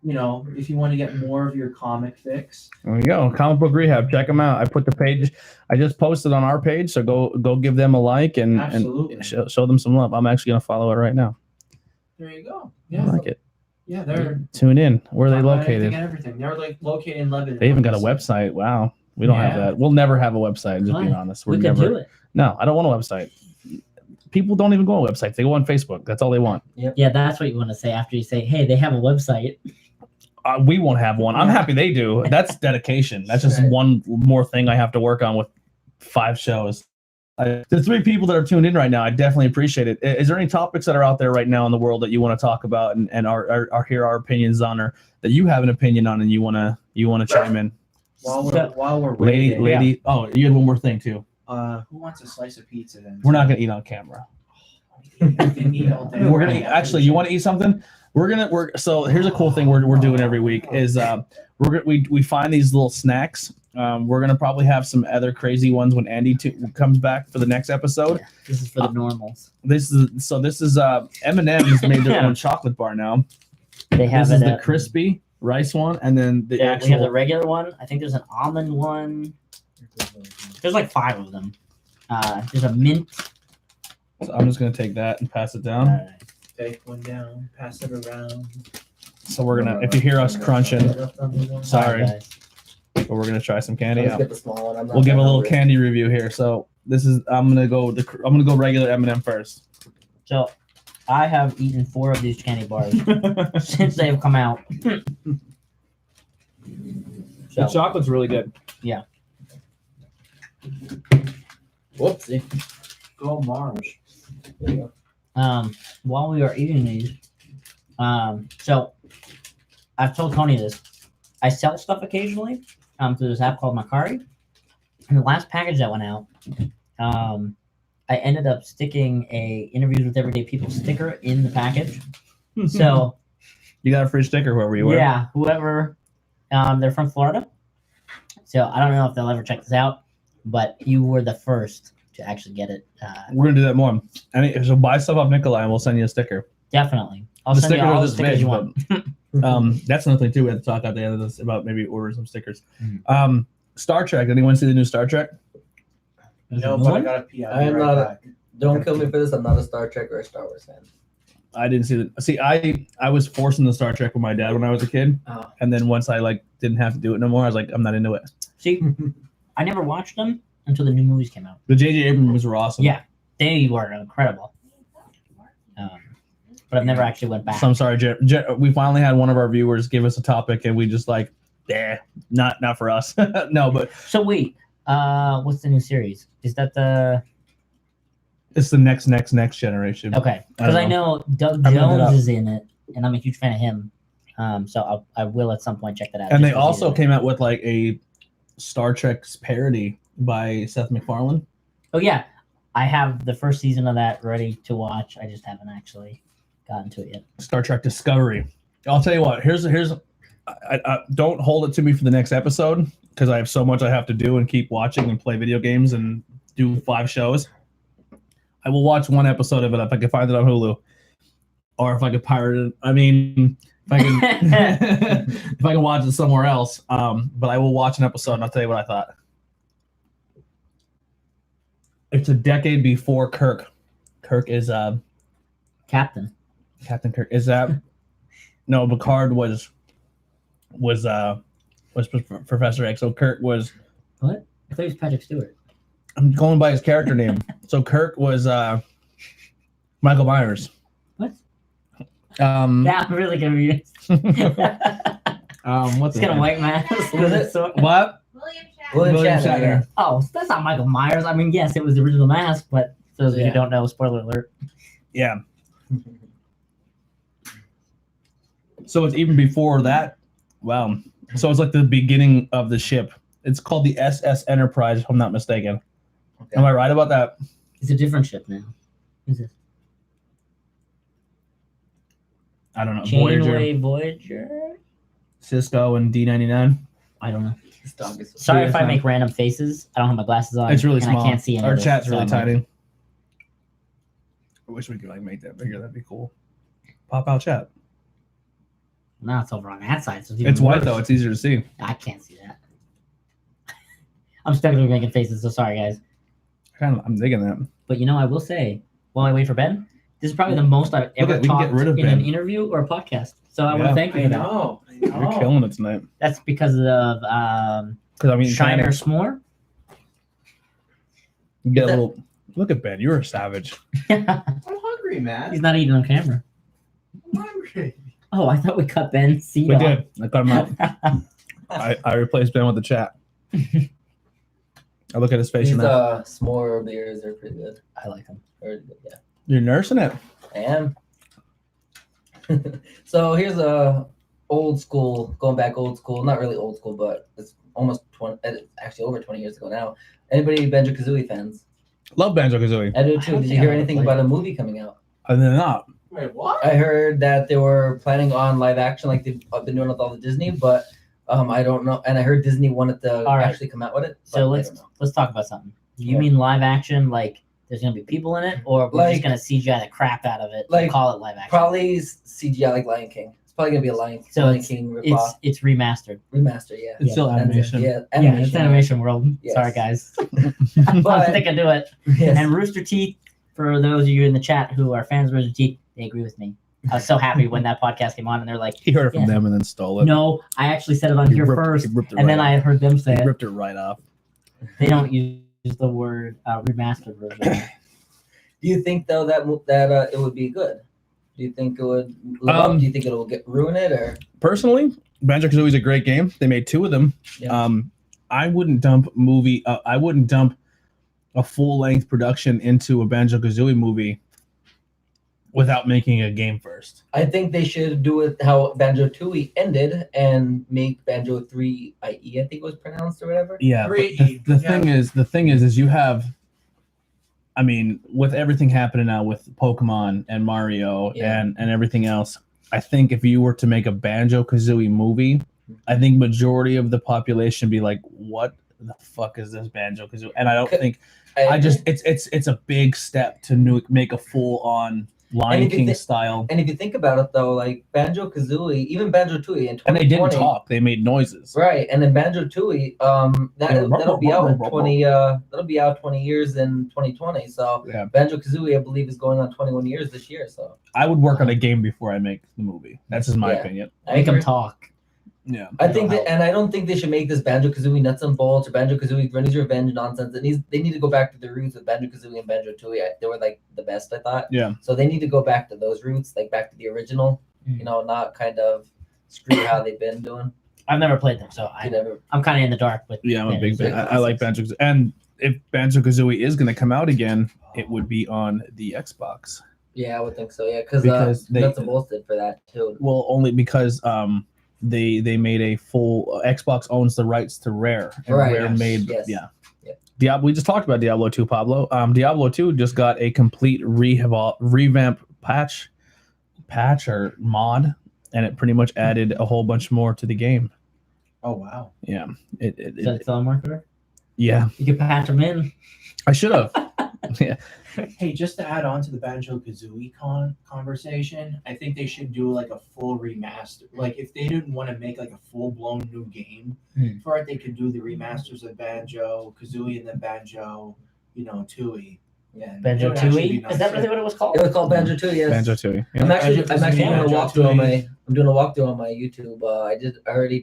if you want to get more of your comic fix. There we go. Comic Book Rehab. Check them out. I put the page. I just posted on our page, so go give them a like and Absolutely. show them some love. I'm actually gonna follow it right now. There you go. I Yeah, like it. yeah, they're Tune in. Where are they talking about located? everything. They're like located in Lebanon. They even got a website. Wow. We don't have Yeah. that. We'll never have a website. Just being Fine. honest. We We're could never. do it. No, I don't want a website. People don't even go on websites. They go on Facebook. That's all they want. Yeah, that's what you want to say after you say, hey, they have a website. We won't have one. I'm happy they do. That's dedication. That's just Right. one more thing I have to work on with 5 shows. The 3 people that are tuned in right now, I definitely appreciate it. Is there any topics that are out there right now in the world that you want to talk about and are hear our opinions on, or that you have an opinion on and you want to chime in? While we're Lady, waiting, oh, you had one more thing too. who wants a slice of pizza then? We're not gonna eat on camera. You can eat all day. We're gonna actually. You want to eat something? So here's a cool thing we're doing every week is we find these little snacks. We're gonna probably have some other crazy ones when Andy comes back for the next episode. Yeah, this is for the normals. This is M&M's made their own chocolate bar now. They have This is it the at- crispy rice one, and then the Yeah, we have the actual. regular one. I think there's an almond one. There's like 5 of them. There's a mint. So I'm just gonna take that and pass it down. Take one down, pass it around. So we're gonna, if you hear us crunching, sorry, guys. but we're gonna try some candy Let's out. get the small one. I'm not We'll give a that little hungry. candy review here. So this is I'm gonna go regular M&M first. So I have eaten 4 of these candy bars since they've come out. The So, chocolate's really good. Whoopsie. Go Mars. There you while we are eating these, so I've told Tony this. I sell stuff occasionally through this app called Macari. And the last package that went out, I ended up sticking a Interviews with Everyday People sticker in the package. So You got a free sticker, whoever you were. yeah, whoever, they're from Florida. So I don't know if they'll ever check this out, but you were the first to actually get it. We're gonna do that more. So buy stuff off Nikolai and we'll send you a sticker. Definitely. I'll The send you stickers all are the this stickers big, you want. That's another thing too. We had to talk at the end of this about maybe ordering some stickers. Mhm. Star Trek. Anyone see the new Star Trek? No, but I got to pee. I'll be I'm right not back. Don't kill me for this. I'm not a Star Trek or a Star Wars fan. I didn't see that. See, I was forcing the Star Trek with my dad when I was a kid, Oh. and then once I didn't have to do it no more, I was like, I'm not into it. See, I never watched them until the new movies came out. The J.J. Abrams movies were awesome. Yeah, they were incredible. But I've never actually went back. So I'm sorry, we finally had one of our viewers give us a topic, and we just not for us. No, but So wait, what's the new series? Is that the it's the next generation. okay? Because I know Doug I remember Jones that. is in it, and I'm a huge fan of him. So I will at some point check that out. And just they 'cause he's also in it. came out with a Star Trek parody by Seth MacFarlane. Oh yeah, I have the first season of that ready to watch. I just haven't actually gotten to it yet. Star Trek Discovery. I'll tell you what. Here's. I don't hold it to me for the next episode because I have so much I have to do and keep watching and play video games and do 5 shows. I will watch one episode of it if I can find it on Hulu, or if I could pirate it. I mean, if I can, if I can watch it somewhere else. But I will watch an episode and I'll tell you what I thought. It's a decade before Kirk. Kirk is Captain. Captain Kirk. Is that no? Picard was Professor X. So Kirk was. What? I thought he was Patrick Stewart. I'm going by his character name. So Kirk was Michael Myers. What? Yeah, I'm really confused. what's He's got a white mask. Was it? So- What? William Shatner. Yeah. oh, so that's not Michael Myers. I mean, yes, it was the original mask, but for those of you who Yeah. don't know, spoiler alert. Yeah. So it's even before that. Wow. So it's like the beginning of the ship. It's called the SS Enterprise, if I'm not mistaken. Okay. Am I right about that? It's a different ship now. Is it I don't know. Voyager, Janeway Voyager? Cisco, and D99. I don't know. This dog is so Sorry if I fine. make random faces. I don't have my glasses on. It's really and small. I can't see any Our of this, chat's so really I'm like- tiny. I wish we could make that bigger. That'd be cool. Pop out chat. Now it's over on that side. So it's even It's white worse. though. It's easier to see. I can't see that. I'm stuck with making faces, so sorry, guys. I'm digging that. But I will say, while I wait for Ben, this is probably the most I've ever we can get talked rid of in Ben. an interview or a podcast. So I want Yeah. to thank you I for that. know. You're killing it tonight. That's because of Because I mean, Shiner S'more. you get a little. Look at Ben. You're a savage. I'm hungry, man. He's not eating on camera. I'm hungry. Oh, I thought we cut Ben's seat We off. did. I cut him out. I replaced Ben with the chat. I look at his face These and s'more beers are pretty good. I like him. Very good, yeah. you're nursing it. I am. So here's a old school, going back old school. Not really old school, but it's almost 20. It's actually over 20 years ago now. Anybody Banjo-Kazooie fans? Love Banjo Kazooie. I do I too. don't Did you think hear I anything ever played about a movie coming out? Other than that, Wait, what? I heard that they were planning on live action, like they've been doing with all the Disney, but I don't know. And I heard Disney wanted to All right. actually come out with it. So but I let's don't know. talk about something. You Yeah. mean live action? Like there's gonna be people in it, or we're just Like- gonna CGI the crap out of it like, and call it live action? Probably CGI like Lion King. It's probably gonna be a Lion King It's ripoff it's remastered. remaster. Yeah, it's still And- animation. Yeah, Yeah, it's animation world. Yes. Sorry, guys. I'm But- sticking to it. Yes. And Rooster Teeth, for those of you in the chat who are fans of Rooster Teeth, they agree with me. I was so happy when that podcast came on, and they're like, He heard it from Yeah. them and then stole it. "No, I actually said it on He here ripped- first, he ripped it and then right I had heard them say off. He it. ripped it right off. They don't use the word remastered version." Do you think though that it would be good? Do you think it would live up? Do you think it'll ruin it or? Personally, Banjo Kazooie is a great game. They made 2 of them. Yeah. I wouldn't dump I wouldn't dump a full length production into a Banjo Kazooie movie without making a game first. I think they should do it how Banjo Tooie ended and make Banjo 3 IE, I think it was pronounced or whatever. Yeah, but Great. the thing is you have, I mean, with everything happening now with Pokemon and Mario Yeah. and everything else, I think if you were to make a Banjo Kazooie movie, I think majority of the population be like, "What the fuck is this Banjo Kazooie?" And I don't think I just it's a big step to make a full on Lion if you King thi- style. And if you think about it, though, like Banjo Kazooie, even Banjo Tooie in 2020, And they didn't talk; they made noises. right? And then Banjo Tooie, that'll be out in 20. That'll be out 20 years in 2020. So Yeah, Banjo Kazooie, I believe, is going on 21 years this year. So I would work on a game before I make the movie. That's just my Yeah. opinion. Make them agree. talk. Yeah, I think That'll that, and I don't think they should make this Banjo Kazooie nuts and bolts or Banjo Kazooie Granny's Revenge nonsense. They need to go back to the roots with Banjo Kazooie and Banjo Tooie. They were like the best, I thought. yeah. So they need to go back to those roots, like back to the original. Mm. You know, not kind of screw how they've been doing. I've never played them, so You never, I'm kind of in the dark with. Yeah, I'm a big Banjo-Kazooie fan. I like classics. Banjo, and if Banjo Kazooie is going to come out again, it would be on the Xbox. yeah, I would think so. Yeah, because Because they- nuts and bolts did for that too. Well, only because they made a full Xbox owns the rights to Rare, and Right, Rare yes, made yes. yeah. Yep. Diablo. We just talked about Diablo 2, Pablo. Diablo 2 just got a complete revamp patch or mod, and it pretty much added a whole bunch more to the game. Oh wow. Yeah, Is that still on marketer? yeah. You can patch them in. I should have. Hey, just to add on to the Banjo Kazooie conversation, I think they should do like a full remaster. Like if they didn't want to make like a full blown new game Hmm. for it, they could do the remasters of Banjo Kazooie and then Banjo, Tooie. And Banjo it would actually be Tooie? nice. Is that really what it was called? It was called Banjo Tooie. Yes. Banjo 2. Yeah. I'm actually Banjo Kazooie, doing a Banjo walkthrough on Tooie. I'm doing a walkthrough on my YouTube.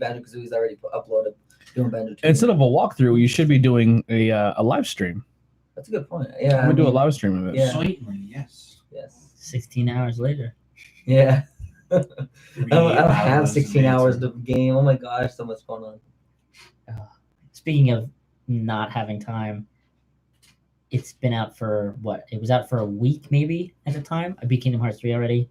Banjo Kazooie's already uploaded. Doing Banjo Tooie. Instead of a walkthrough, you should be doing a live stream. That's a good point. Yeah, I'm gonna do a live stream of it. Yeah. Certainly, yes. Yes. 16 hours later. Yeah. I don't have hours 16 hours later. to game. Oh my gosh, so much going on. Speaking of not having time, it's been out for what? It was out for a week maybe at the time. I beat Kingdom Hearts 3 already.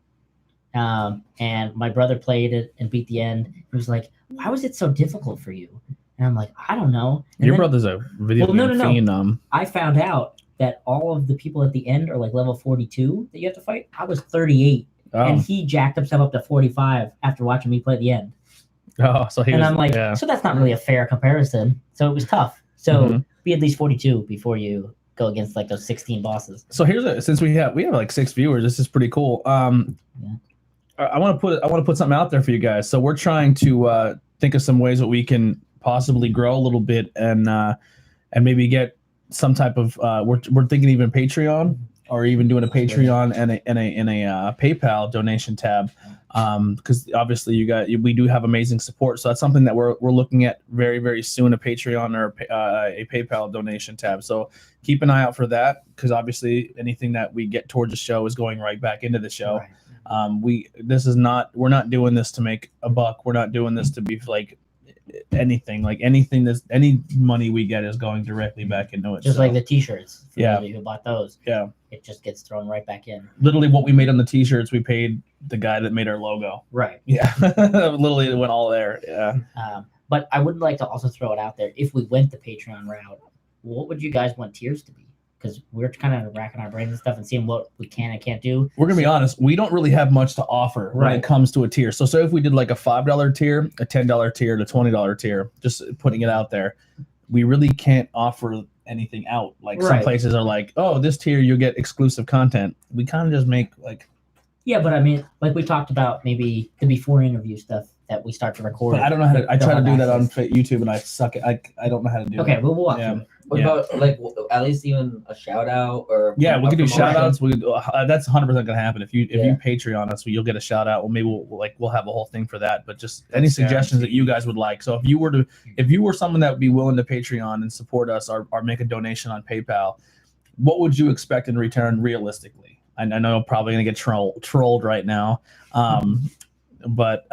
And my brother played it and beat the end. He was like, "Why was it so difficult for you?" And I'm like, "I don't know." And Your then brother's a video Well, no, game no, no. phenom. I found out that all of the people at the end are like level 42 that you have to fight. I was 38, and Oh, he jacked himself up to 45 after watching me play the end. so he And was, I'm like, yeah. so that's not really a fair comparison. So it was tough. So Mhm. be at least 42 before you go against like those 16 bosses. So since we have like 6 viewers, this is pretty cool. Yeah. I want to put something out there for you guys. So we're trying to think of some ways that we can possibly grow a little bit and maybe get some type of we're thinking even Patreon or even doing a Patreon and a PayPal donation tab because obviously we do have amazing support. So that's something that we're looking at very, very soon, a Patreon or a PayPal donation tab. So keep an eye out for that because obviously anything that we get towards the show is going right back into the show. Right. We're not doing this to make a buck. We're not doing this to be like anything any money we get is going directly back into it. Just So, like the t-shirts. For Yeah. those of you who bought those. Yeah. It just gets thrown right back in. literally what we made on the t-shirts, we paid the guy that made our logo. Right. Yeah. Literally it went all there. Yeah. But I would like to also throw it out there. If we went the Patreon route, what would you guys want tiers to be? Because we're kind of racking our brains and stuff and seeing what we can and can't do. We're gonna be honest, we don't really have much to offer when Right. it comes to a tier. So if we did like a $5 tier, a $10 tier, and a $20 tier, just putting it out there, we really can't offer anything out. Like some Right. places are like, oh, this tier you'll get exclusive content. We kind of just make like Yeah, but I mean, like we talked about maybe the before interview stuff that we start to record. but I don't know how to I They'll try to have do that on access. YouTube and I suck at I don't know how to do Okay, it. we'll walk Yeah. through it. What Yeah. about like at least even a shout out or Yeah, we a could do promotion? shout outs. That's 100% gonna happen. If you Yeah. Patreon us, you'll get a shout out. Well, maybe we'll have a whole thing for that. But just any That's suggestions that guaranteed. you guys would like. So if you were someone that would be willing to Patreon and support us or make a donation on PayPal, what would you expect in return realistically? I know I'm probably gonna get trolled right now. But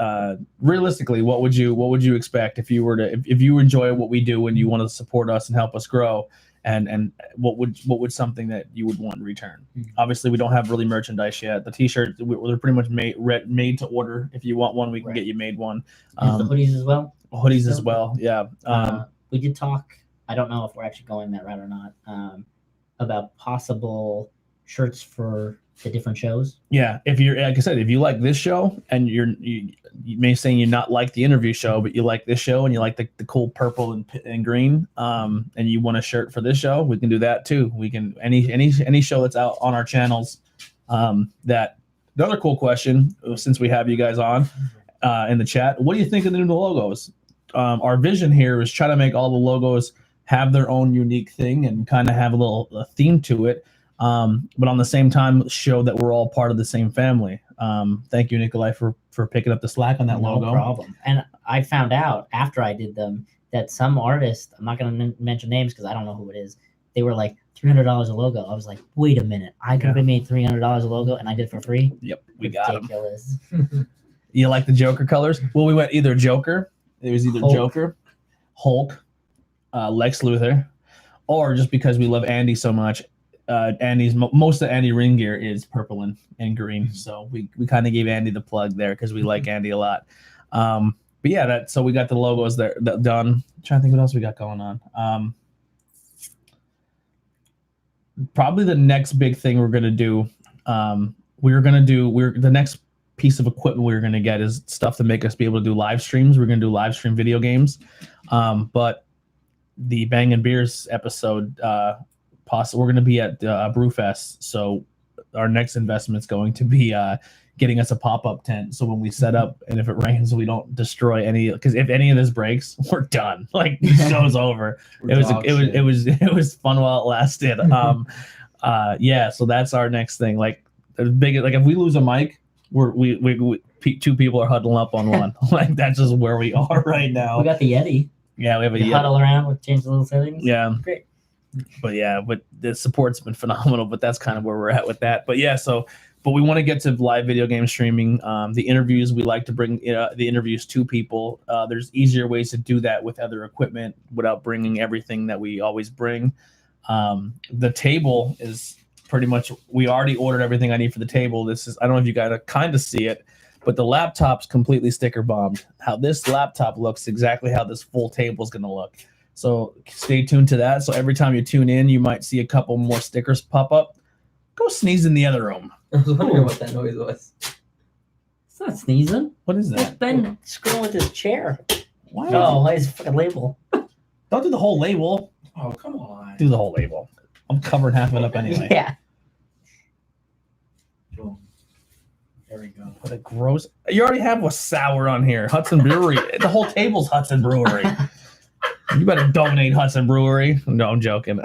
realistically, what would you expect if you enjoy what we do and you want to support us and help us grow? And what would something that you would want in return? Mhm. Obviously, we don't have really merchandise yet. The T-shirts they're pretty much made to order. If you want one, we can Right. get you made one. And the hoodies as well. Hoodies as well. Yeah. We did talk. I don't know if we're actually going that route or not. About possible shirts for the different shows. Yeah, if you're like I said, if you like this show and you may say you not like the interview show, but you like this show and you like the cool purple and green, and you want a shirt for this show, we can do that too. We can any show that's out on our channels, That another cool question, since we have you guys on in the chat, what do you think of the new logos? Our vision here is try to make all the logos have their own unique thing and kind of have a theme to it, but on the same time show that we're all part of the same family. Thank you, Nikolai, for picking up the slack on that logo. No problem. And I found out after I did them that some artists, I'm not going to mention names because I don't know who it is, they were like $300 a logo. I was like, wait a minute, I could have been made $300 a logo and I did it for free? Yep, we got them. Ridiculous. You like the Joker colors? Well, we went either Joker, it was either Hulk. Joker, Hulk, Lex Luthor, or just because we love Andy so much, most of Andy ring gear is purple and green. So we kind of gave Andy the plug there because we like Andy a lot. But yeah, so we got the logos there done. I'm trying to think what else we got going on. Probably the next big thing we're gonna do. The next piece of equipment we're gonna get is stuff to make us be able to do live streams. We're gonna do live stream video games, but the Bang and Beers episode, we're going to be at Brewfest. So our next investment is going to be getting us a pop-up tent. So when we set up and if it rains, we don't destroy any, because if any of this breaks, we're done. Like the show's over. It was fun while it lasted. Yeah. So that's our next thing. Like if we lose a mic, we two people are huddling up on one. Like that's just where we are right now. We got the Yeti. Yeah, we have a Yeti. Huddle around with change the little settings. Yeah. Great. But the support's been phenomenal, but that's kind of where we're at with that. But yeah, but we want to get to live video game streaming. The interviews, we like to bring the interviews to people. There's easier ways to do that with other equipment without bringing everything that we always bring. The table is pretty much, we already ordered everything I need for the table. I don't know if you guys kind of see it, but the laptop's completely sticker bombed. How this laptop looks exactly how this full table is going to look. So stay tuned to that. So every time you tune in, you might see a couple more stickers pop up. Go sneeze in the other room. I was wondering what that noise was. It's not sneezing. What is It's that? Ben screwing with his chair. Why? Oh, his fucking label. Don't do the whole label. Oh, come on. Do the whole label. I'm covering half of it up anyway. Yeah. Boom. There we go. What a gross. You already have a sour on here. Hudson Brewery. The whole table's Hudson Brewery. You better donate Hudson Brewery. No, I'm joking.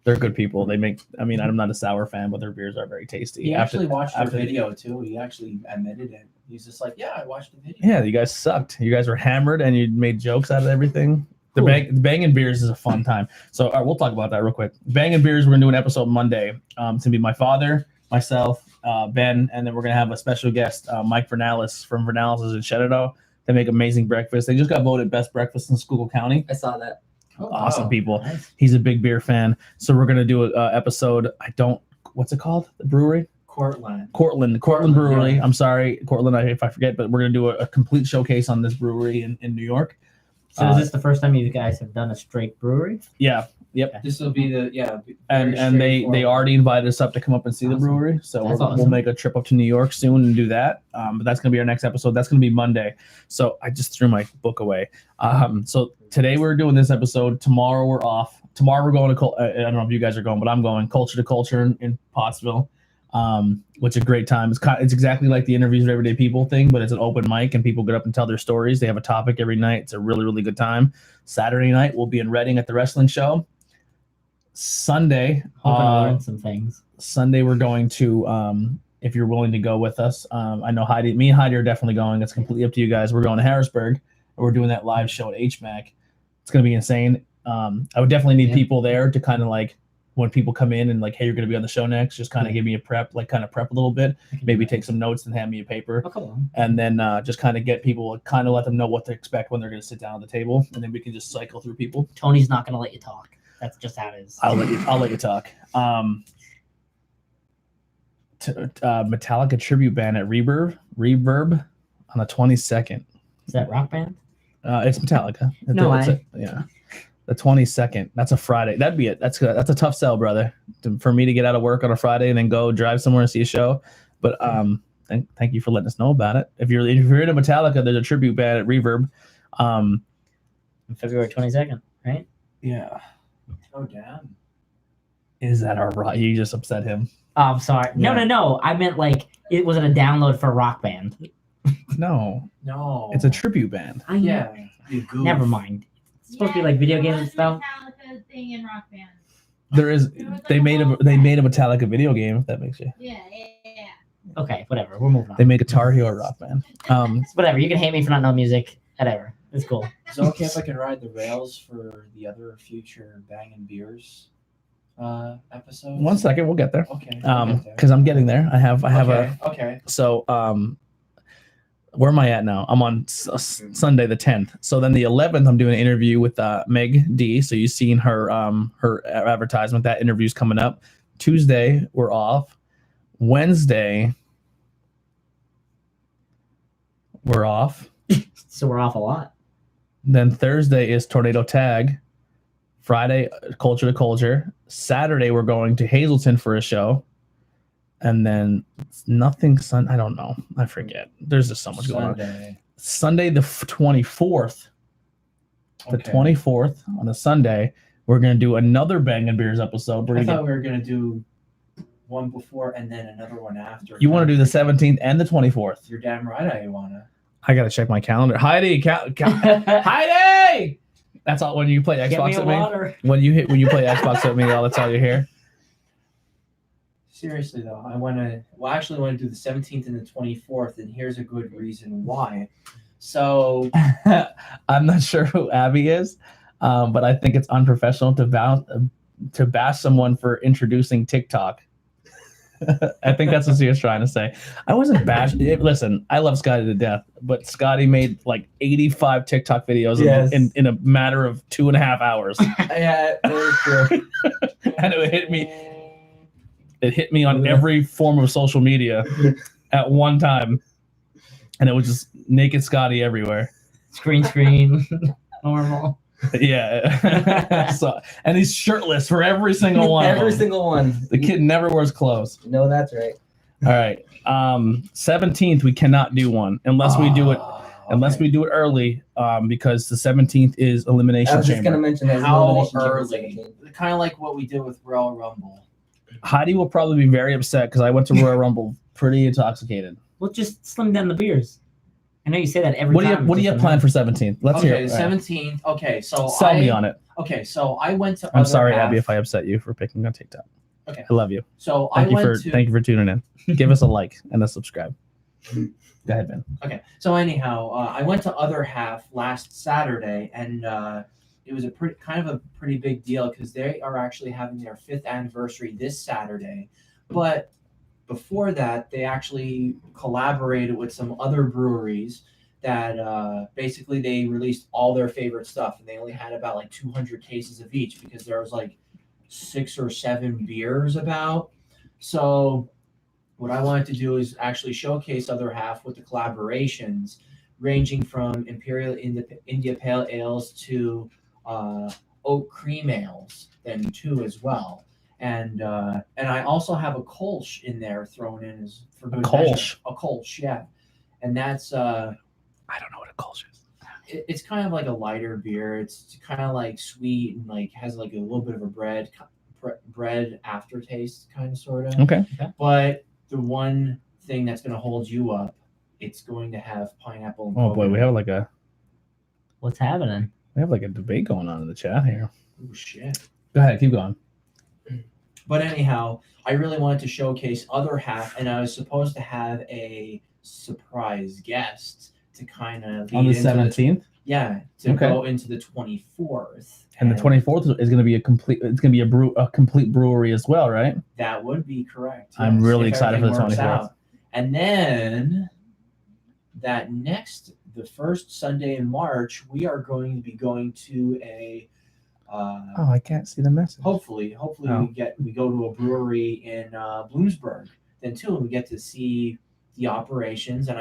They're good people. I'm not a sour fan, but their beers are very tasty. He actually watched the video too. He actually admitted it. He's just like, yeah, I watched the video. Yeah, you guys sucked. You guys were hammered and you made jokes out of everything. The Bang and Beers is a fun time. So we'll talk about that real quick. Bang and Beers, we're going to do an episode Monday. It's going to be my father, myself, Ben, and then we're going to have a special guest, Mike Vernalis from Vernalis in Shenandoah. They make amazing breakfast. They just got voted best breakfast in Schuylkill County. I saw that. Oh, Awesome wow. people. Nice. He's a big beer fan. So we're going to do an episode. What's it called? The brewery? Cortland. Cortland Brewery. Yeah. I'm sorry, Cortland, if I forget, but we're going to do a complete showcase on this brewery in New York. So is this the first time you guys have done a straight brewery? Yeah. Yep. This will be And they already invited us up to come up and see the brewery. So we'll make a trip up to New York soon and do that. But that's going to be our next episode. That's going to be Monday. So I just threw my book away. So today we're doing this episode. Tomorrow we're off. Tomorrow we're going to, I don't know if you guys are going, but I'm going Culture to Culture in Pottsville, which is a great time. It's exactly like the Interviews with Everyday People thing, but it's an open mic and people get up and tell their stories. They have a topic every night. It's a really, really good time. Saturday night we'll be in Reading at the wrestling show. Sunday, Hoping to learn some things. Sunday we're going to, if you're willing to go with us, I know me and Heidi are definitely going. It's completely up to you guys. We're going to Harrisburg and we're doing that live show at HMAC. It's going to be insane. I would definitely need people there to kind of like, when people come in and like, hey, you're going to be on the show next, just kind of give me a prep a little bit, maybe take some notes and hand me a paper. Oh, come on. And then just kind of get people, kind of let them know what to expect when they're going to sit down at the table. And then we can just cycle through people. Tony's not going to let you talk. That's just how it is. I'll let you talk. Metallica tribute band at Reverb on the 22nd. Is that rock band? It's Metallica. No way. Yeah. The 22nd. That's a Friday. That'd be it. That's a tough sell, brother. For me to get out of work on a Friday and then go drive somewhere and see a show. But thank you for letting us know about it. If you're into Metallica, there's a tribute band at Reverb. February 22nd, right? Yeah. Oh, damn. Is that our rock? You just upset him. Oh, I'm sorry. Yeah. No. I meant like it wasn't a download for a rock band. No, No. it's a tribute band. I know. Yeah. You goof. Never mind. It's supposed to be like video games and stuff. Metallica thing in Rock Band. There is. They made a Metallica video game. If that makes you. Yeah. Okay, whatever. We're moving on. They make Guitar Hero rock band. Whatever. You can hate me for not knowing music. Whatever. It's cool. Is it okay if I can ride the rails for the other future Bangin' Beers episodes? 1 second, we'll get there. Okay. Because I'm getting there. I have Okay. So, where am I at now? I'm on Sunday the 10th. So then the 11th, I'm doing an interview with Meg D. So you've seen her advertisement. That interview's coming up. Tuesday, we're off. Wednesday, we're off. So we're off a lot. Then Thursday is Tornado Tag. Friday, Culture to Culture. Saturday, we're going to Hazleton for a show. And then nothing. I don't know. I forget. There's just so much going on. Sunday, the 24th. The 24th on a Sunday, we're going to do another Bangin' Beers episode. I thought we were going to do one before and then another one after. You want to do the 17th and the 24th? You're damn right I want to. I got to check my calendar. Heidi! Heidi! That's all when you play Xbox with me. When you play Xbox with me, that's all you hear. Seriously though, I want to do the 17th and the 24th, and here's a good reason why. So I'm not sure who Abby is, but I think it's unprofessional to bash someone for introducing TikTok. I think that's what she was trying to say. I wasn't bashing. Listen, I love Scotty to death, but Scotty made like 85 TikTok videos in a matter of 2.5 hours. Yeah, very true. And it hit me. It hit me on every form of social media at one time, and it was just naked Scotty everywhere. Screen, normal. Yeah. So, and he's shirtless for every single one. Every single one. The kid never wears clothes. No, that's right. All right. 17th we cannot do one unless we do it. Unless we do it early, because the 17th is Elimination I was just Chamber. gonna mention that. How early? Kind of like what we did with Royal Rumble. Heidi will probably be very upset because I went to Royal Rumble pretty intoxicated. Well, just slim down the beers. I know you say that every time. What do you have planned for 17th? Let's hear it. 17th. Okay, so sell me on it. Okay, so I went to. I'm sorry, Abby, if I upset you for picking on TikTok. Okay, I love you. So thank you for tuning in. Give us a like and a subscribe. Go ahead, Ben. Okay, so anyhow, I went to Other Half last Saturday, and it was a pretty big deal because they are actually having their 5th anniversary this Saturday. But before that, they actually collaborated with some other breweries that basically they released all their favorite stuff, and they only had about like 200 cases of each because there was like 6 or 7 beers about. So what I wanted to do is actually showcase Other Half with the collaborations ranging from Imperial India Pale Ales to oat cream ales, then too as well. And I also have a Kolsch in there thrown in as for good measure. A Kolsch, yeah. And that's I don't know what a Kolsch is. It's kind of like a lighter beer. It's kind of like sweet and like has like a little bit of a bread aftertaste, kind of sort of. Okay. But the one thing that's going to hold you up, it's going to have pineapple. And oh boy, we have like a. What's happening? We have like a debate going on in the chat here. Oh shit! Go ahead, keep going. But anyhow, I really wanted to showcase Other Half, and I was supposed to have a surprise guest to kind of on the 17th. Go into the 24th. And the 24th is going to be a complete complete brewery as well, right? That would be correct. Yes, I'm really excited for the 24th. And then the first Sunday in March, we are going to be going to a. I can't see the message. Hopefully we go to a brewery in Bloomsburg. Then too, we get to see the operations, and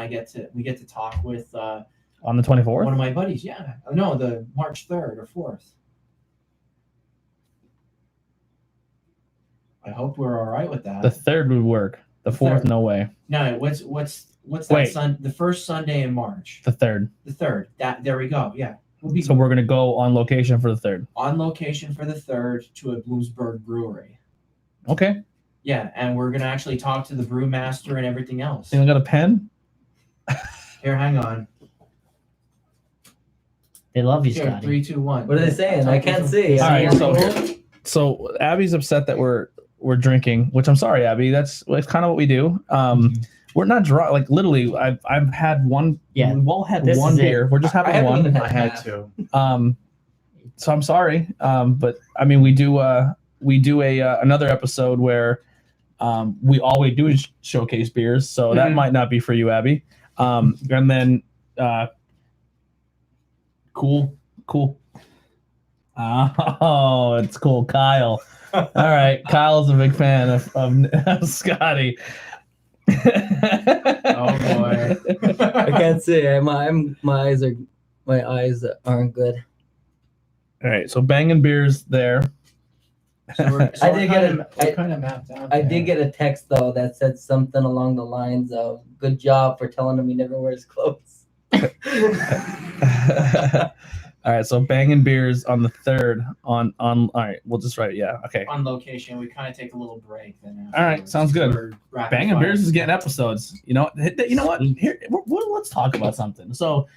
we get to talk with on the 24th. One of my buddies, yeah. No, the March 3rd or 4th. I hope we're all right with that. The 3rd would work. The 4th, no way. No, what's that the first Sunday in March? The 3rd. The 3rd. There we go. Yeah. So we're gonna go on location for the 3rd. On location for the 3rd to a Bloomsburg brewery. Okay. Yeah, and we're gonna actually talk to the brewmaster and everything else. Anyone got a pen? Here, hang on. They love you, Here, Scotty. 3, 2, 1. What are they saying? I can't see. All right, Yeah. so Abby's upset that we're drinking, which I'm sorry, Abby. That's kind of what we do. We're not drunk. Like literally, I've had one. Yeah, we've all had this one is it. beer. We're just I having haven't one. even had I had half. to. So I'm sorry. But I mean, we do another episode where all we do is showcase beers. So that might not be for you, Abby. And then cool. Oh, it's cool, Kyle. All right, Kyle's a big fan of Scotty. Oh boy. I can't see. My eyes aren't good. All right, so banging beers there. So I did get we're kind of mapped out. I there. did get a text though that said something along the lines of "Good job for telling him he never wears clothes." All right, so banging beers on the 3rd on all right, we'll just write it. Yeah, okay. On location, we kind of take a little break. Then All right, afterwards. sounds good. We're rapid Banging fire. beers is getting episodes. You know what? Here, let's talk about something. So,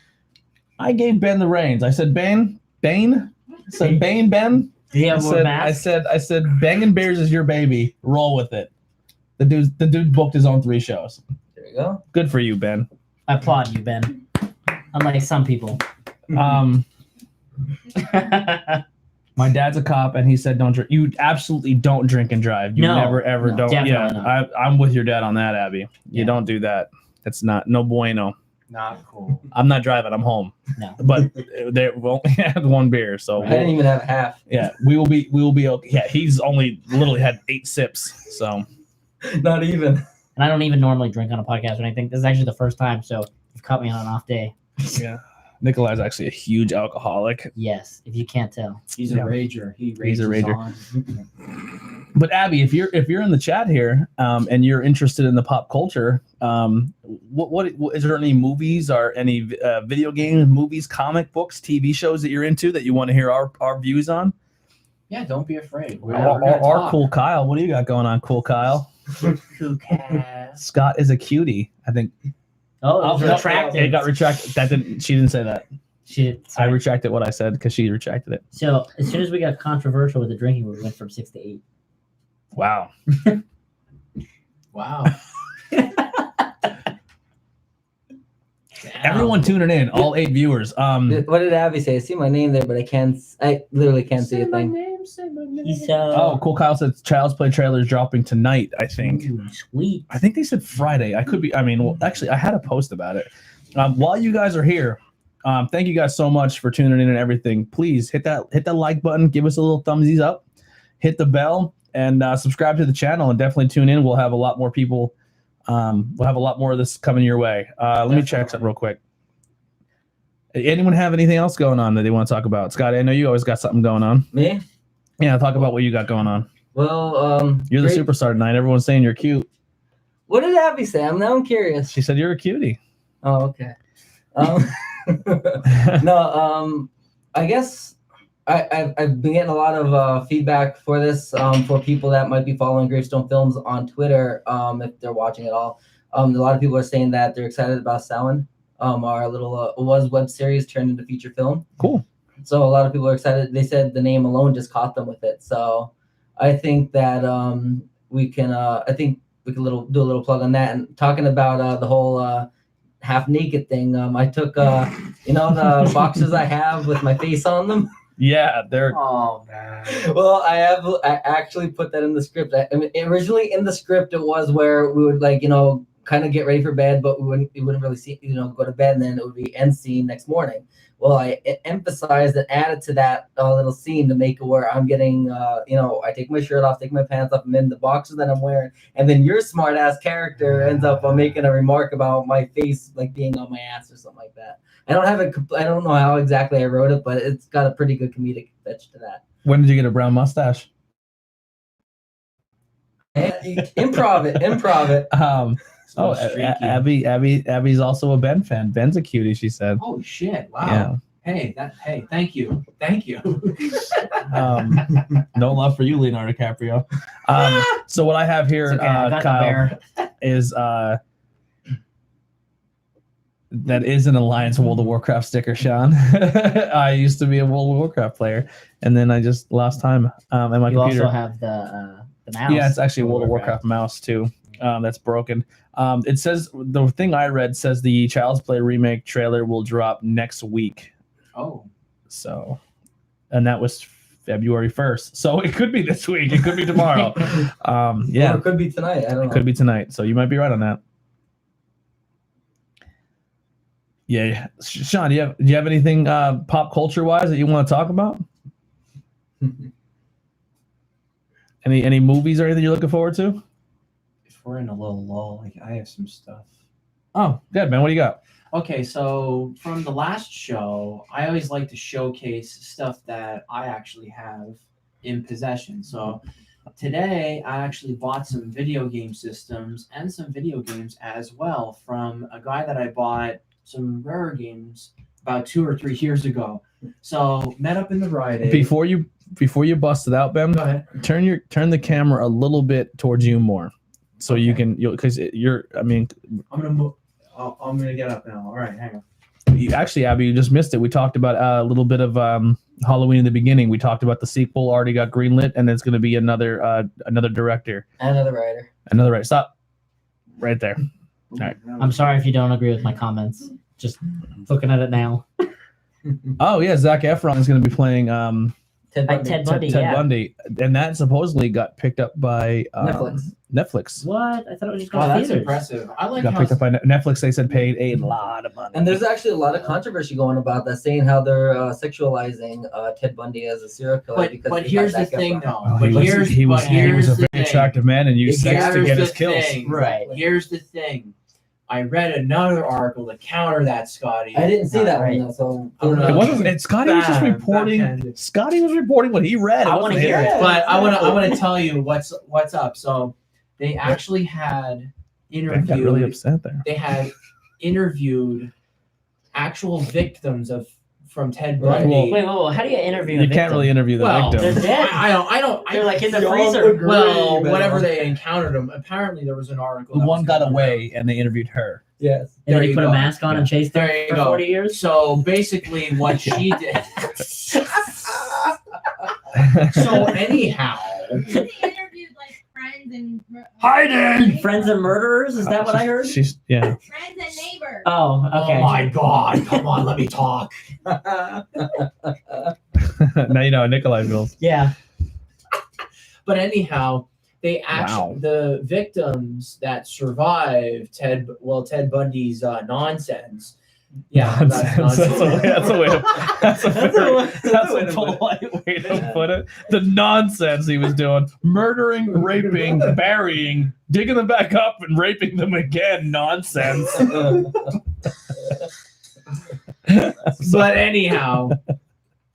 I gave Ben the reins. I said, Bane. I said, Bane, Ben. Do you have more I masks? said, banging beers is your baby. Roll with it. The dude booked his own 3 shows. There you go. Good for you, Ben. I applaud you, Ben. Unlike some people. My dad's a cop, and he said, "Don't drink. You absolutely don't drink and drive. You No, never ever no, don't." Yeah, definitely not. I'm with your dad on that, Abby. You Yeah. don't do that. That's no bueno. Not cool. I'm not driving. I'm home. No. But we only had 1 beer, so I didn't even have half. yeah, we will be okay. Yeah, he's only literally had 8 sips. So Not even. And I don't even normally drink on a podcast or anything. This is actually the first time, so you've caught me on an off day. yeah, Nikolai's actually a huge alcoholic. Yes, if you can't tell. He's Yeah. a rager. He's a rager. On. But Abby, if you're in the chat here, and you're interested in the pop culture, what is there any movies or any video games, movies, comic books, TV shows that you're into that you want to hear our views on? Yeah, don't be afraid. We're Or gonna talk. Cool Kyle, what do you got going on, Cool Kyle? Cool cat. Scott is a cutie, I think. Oh, it was no, retracted. It got retracted. She didn't say that. Shit. I Sorry. retracted what I said because she retracted it. So as soon as we got controversial with the drinking, we went from 6 to 8. Wow. Wow. Everyone tuning in, all 8 viewers. What did Abby say? I see my name there, but I literally can't see a thing. Say my name. He's Oh, Cool Kyle said Child's Play trailer is dropping tonight, I think. ooh, sweet. I think they said Friday. I could be. I mean, well, actually, I had a post about it. While you guys are here, thank you guys so much for tuning in and everything. Please hit that like button, give us a little thumbsies up, hit the bell, and subscribe to the channel. And definitely tune in. We'll have a lot more people. We'll have a lot more of this coming your way. Let me check something real quick. Anyone have anything else going on that they want to talk about? Scotty, I know you always got something going on. Me? Yeah, talk about what you got going on. Well, You're the great- superstar tonight. Everyone's saying you're cute. What did Abby say? I'm curious. She said you're a cutie. Oh, okay. No, I guess I've been getting a lot of feedback for this for people that might be following Gravestone Films on Twitter, if they're watching at all. A lot of people are saying that they're excited about Samhain, our little was web series turned into feature film. Cool. So a lot of people are excited. They said the name alone just caught them with it. So I think that we can do a little plug on that. And talking about the whole half naked thing, I took the boxes I have with my face on them. Yeah, they're Oh man. Well, I actually put that in the script. I mean, originally in the script it was where we would kind of get ready for bed, but we wouldn't really see go to bed, and then it would be end scene next morning. Well, I emphasized and added to that little scene to make it where I'm getting, I take my shirt off, take my pants off, I'm in the boxes that I'm wearing, and then your smart ass character ends up making a remark about my face being on my ass or something like that. I don't know how exactly I wrote it, but it's got a pretty good comedic fetch to that. When did you get a brown mustache? Improv it. Oh, Streaky. Abby's also a Ben fan. Ben's a cutie, she said. Oh shit! Wow. Yeah. Hey, thank you. No love for you, Leonardo DiCaprio. So what I have here, It's okay, I got the Kyle, bear. is that is an Alliance World of Warcraft sticker, Sean. I used to be a World of Warcraft player, and then I just lost time. And my You computer. also have the mouse. Yeah, it's actually a World of Warcraft mouse too. That's broken. It says the thing I read says the Child's Play remake trailer will drop next week. Oh, So, and that was February 1st. So it could be this week. It could be tomorrow. Yeah, Or it could be tonight. I don't know. it could be tonight. So you might be right on that. Yeah, Sean, do you have anything pop culture wise that you want to talk about? Any movies or anything you're looking forward to? if we're in a little lull, like I have some stuff. Oh, good, man. What do you got? Okay, so from the last show, I always like to showcase stuff that I actually have in possession. So today, I actually bought some video game systems and some video games as well from a guy that I bought some rare games about 2 or 3 years ago. So met up in the Friday. Before you bust it out, Ben, Go ahead. turn the camera a little bit towards you more, so you Okay. can because you're. I mean, I'm gonna move. I'm gonna get up now. All right, hang on. actually, Abby, you just missed it. We talked about a little bit of Halloween in the beginning. We talked about the sequel already got greenlit, and it's going to be another director, Another writer. another right. Stop, right there. right. I'm sorry if you don't agree with my comments. Just looking at it now. Oh yeah, Zac Efron is going to be playing Ted Like Bundy. Ted Bundy, Ted yeah. Bundy, and that supposedly got picked up by Netflix. Netflix. What? I thought it was just Wow, going to that's theaters. impressive. I like Got how picked up by Netflix. They said paid a lot of money. And there's actually a lot of controversy going about that, saying how they're sexualizing Ted Bundy as a serial killer. But he got here's the Zac thing, Efron. though. Oh, But he was here's a the very thing. attractive man and used sex to Here's get the his kills. thing. Right. Here's the thing. I read another article to counter that, Scotty. I didn't see that Right. one though, so I'm gonna- It wasn't. It, Scotty was just reporting. Backhanded. Scotty was reporting what he read. It I wasn't wanna hear him. it. But I want to tell you what's up. So they actually had I got really interviewed. upset there. They had interviewed actual victims from Ted Right. Bundy. Wait, how do you interview a You can't victim? really interview the Well, victim. They're dead. I don't. They're like in the Y'all freezer. agree, Well, man. whatever they encountered them. Apparently, there was an article. The that one was got going away, and they interviewed her. Yes. And There then you you put go. a mask on and chase them There you for go. 40 years? So basically, what she did. So anyhow, They interviewed like friends and Hiding! Friends and murderers? Is that what I heard? She's yeah. friends and neighbors. Oh, okay. oh my God! Come on, let me talk. Now you know how Nikolai feels. Yeah. But anyhow, they actually Wow. the victims that survived Ted Bundy's nonsense. Yeah, Nonsense. That's a way to that's a way to put it. polite way to put it. The nonsense he was doing. Murdering, raping, burying, digging them back up and raping them again. Nonsense. But anyhow,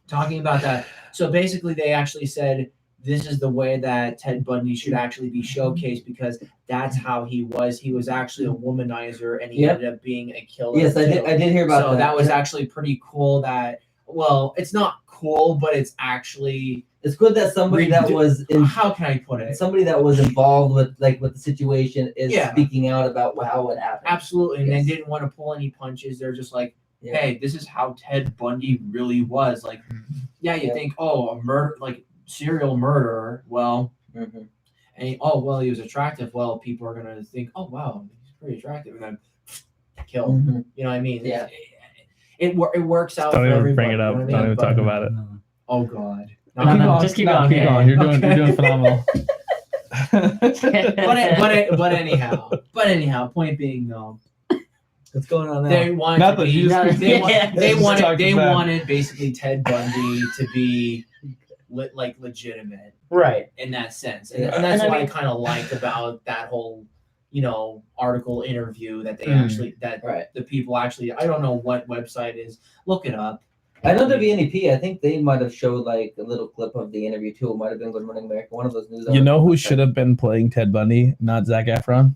talking about that. So basically, they actually said this is the way that Ted Bundy should actually be showcased because that's how he was. He was actually a womanizer, and he Yep. ended up being a killer. Yes, I too. did hear about So that. that was actually pretty cool. That well, it's not cool, but it's actually It's good that somebody that was in how can I put it? somebody that was involved with the situation is Yeah. speaking out about how it happened. Absolutely, and Yes. they didn't want to pull any punches. They're just like, Yeah. hey, this is how Ted Bundy really was. Like, yeah, you Yeah. think, oh, a murder, like serial murderer. Well, Mhm. and he was attractive. Well, people are gonna think, oh, wow, he's pretty attractive, and then kill. Mhm. You know what I mean? Yeah. It works out. Don't for even everybody, bring it you know up. what I Don't mean? even talk about it. Oh God. No, no, just keep going. Keep Yeah. going. You're doing Okay. phenomenal. But anyhow, point being though, What's going on now? they wanted Nothing, to be, you just- they, Yeah. they Just wanted talking they bad. wanted basically Ted Bundy to be legitimate Right. in that sense, and, Yeah. and that's And I what I mean- kind of liked about that whole article interview that they Mm. actually that Right. the people actually I don't know what website is, look it up. I know WNEP. I think they might have showed like a little clip of the interview too. It might have been Good Morning America. One of those news. You know who articles. should have been playing Ted Bundy, not Zac Efron?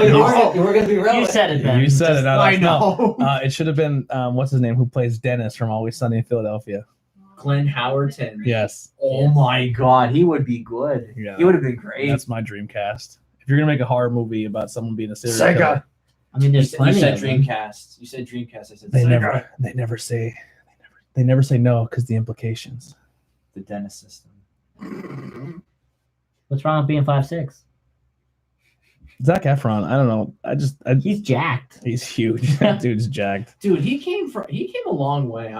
Wait, know. we're gonna be real. You said it, Ben. You said it. I No. know. It should have been what's his name? Who plays Dennis from Always Sunny in Philadelphia? Glenn Howerton. Yes, Oh my God, he would be good. Yeah. He would have been great. that's my dream cast. If you're gonna make a horror movie about someone being a serial Sega. killer, I mean, You there's said, plenty you said of them. Dreamcast. You said Dreamcast. I said they Sega. never say no because the implications. The Dennis system. What's wrong with being 5'6"? Zac Efron, I don't know. He's jacked. He's huge. That dude's jacked. Dude, he came a long way.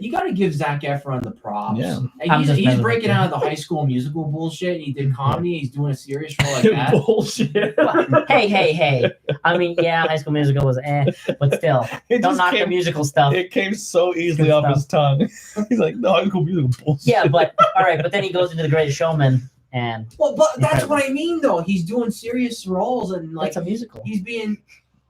You gotta give Zac Efron the props. Yeah. And I'm he's just he's never- breaking out of the High School Musical bullshit. He did comedy. He's doing a serious role like that. Bullshit. Hey. I mean, yeah, High School Musical was but still, It don't just knock the came- musical stuff. It came so easily Good off stuff. his tongue. He's like, no, High School Musical bullshit. Yeah, but all right, but then he goes into The Greatest Showman, and Well, but that's what I mean, though. He's doing serious roles and like it's a musical. he's being.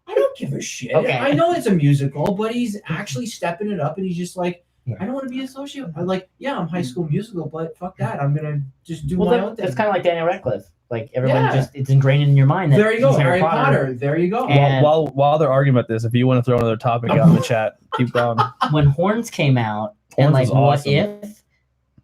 I don't give a shit. Okay. I know it's a musical, but he's actually stepping it up, and he's just like, Yeah. I don't want to be associated. I'm like, yeah, I'm High School Musical, but fuck that. I'm gonna just do Well, my own thing. it's kind of like Daniel Radcliffe. Like everyone Yeah. it's ingrained in your mind that There you go, he's Harry Potter. There you go. And- While they're arguing about this, if you want to throw another topic out in the chat, keep going. When Horns came out, and Horns like was What awesome. If,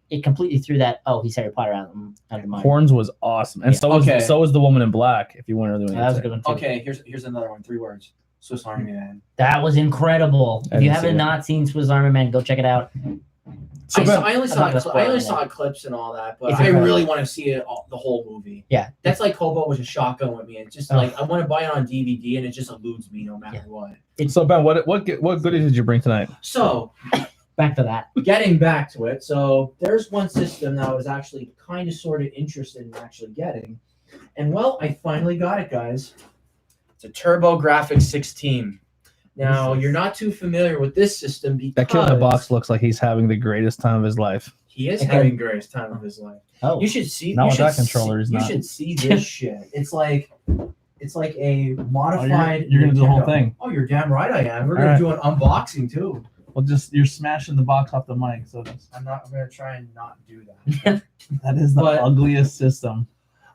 it completely threw that. Oh, he's Harry Potter out of mind. Horns was awesome, and Yeah. so was the Woman in Black. If you want to really, Yeah, that was a good one too. Okay, here's another one. 3 words. Swiss Army Man. That was incredible. I If you didn't see haven't it. not seen Swiss Army Man, go check it out. So, I only I'm saw not gonna spoil it. clips and all that, but It's I incredible. really want to see it the whole movie. Yeah. That's like Hobo with a shotgun with me. It's just Oh. like I want to buy it on DVD, and it just eludes me no matter Yeah. what. so Ben, what goodies did you bring tonight? So Back to that. getting back to it, so there's one system that I was actually kind of sort of interested in actually getting, and well, I finally got it, guys. It's a TurboGrafx 16. Now you're not too familiar with this system because That kid in the box looks like he's having the greatest time of his life. he is Okay. having the greatest time of his life. Oh, You should see. Not you with should that controller, he's see, not. You should see this shit. It's like a modified. you're gonna do the whole Nintendo. thing. Oh, you're damn right I am. We're All gonna right. do an unboxing too. Well, you're smashing the box off the mic, so I'm gonna try and not do that. that is the But- ugliest system.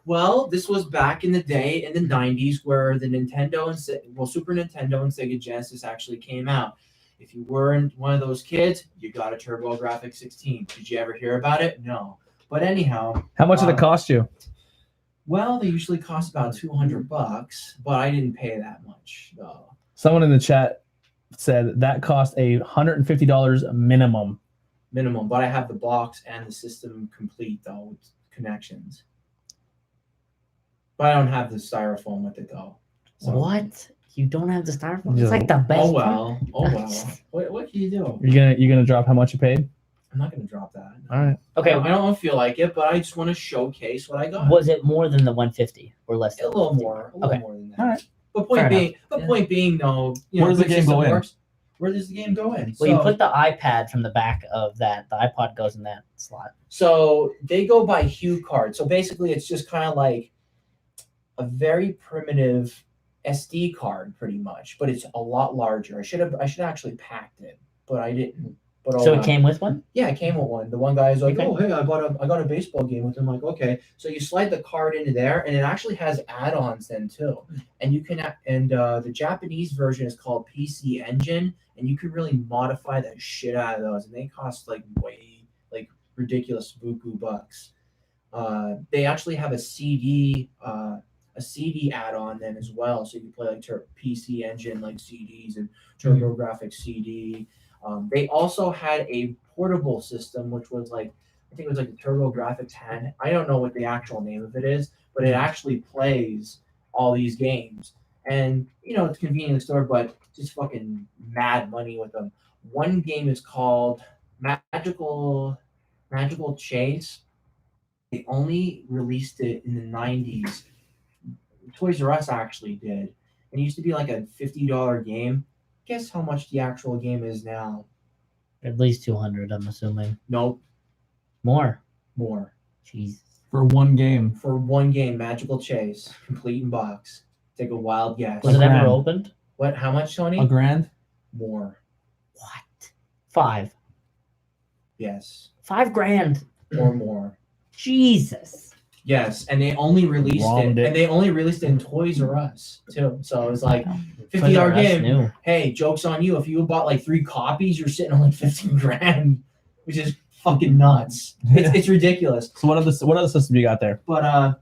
Well, this was back in the day in the '90s where the Nintendo and Super Nintendo and Sega Genesis actually came out. If you weren't one of those kids, you got a TurboGrafx 16. Did you ever hear about it? No. But anyhow, How much did it cost you? well, they usually cost about $200, but I didn't pay that much though. Someone in the chat said that cost $150 minimum. Minimum, but I have the box and the system complete though with connections. But I don't have the styrofoam with it though. So- what? You don't have the styrofoam? Yeah. It's like the best. Oh well. Oh well. What can you do? You gonna drop how much you paid? I'm not gonna drop that. All right. Okay, I don't feel like it, but I just want to showcase what I got. was it more than the 150 or less? A than little 150? more. A little Okay. more than that. All right. But Fair point being, no. Where does the good game system go in? works. Where does the game go in? Well, you put the iPad from the back of that. The iPod goes in that slot. So they go by hue card. So basically, it's just kind of like a very primitive SD card, pretty much, but it's a lot larger. I should actually packed it, but I didn't. But oh So well. it came with one? Yeah, it came with one. The one guy is like, Okay. "Oh, hey, I got a baseball game with him." I'm like, okay. So you slide the card into there, and it actually has add-ons then too. And you can the Japanese version is called PC Engine, and you can really modify the shit out of those, and they cost like ridiculous buku bucks. They actually have a CD add-on then as well, so you can play like PC Engine like CDs and TurboGrafx CD. They also had a portable system, which was like, I think it was like the TurboGrafx 10. I don't know what the actual name of it is, but it actually plays all these games. And, it's convenient store, but just fucking mad money with them. One game is called Magical Chase. They only released it in the 90s. Toys R Us actually did. It used to be like a $50 game. Guess how much the actual game is now? At least 200, I'm assuming. Nope, More. more. Jeez. For one game. For one game, Magical Chase, complete in box. Take a wild guess. Was it grand. ever opened? What? How much, Tony? $1,000? More. What? 5. Yes. $5,000. Or more. Jesus. Yes, and they only released Wronged it. and they only released it in Toys R Us too. So it's like Toys $50 R Us game. new. Hey, joke's on you. If you bought like 3 copies, you're sitting on like 15 grand, which is fucking nuts. It's ridiculous. So what other system you got there? But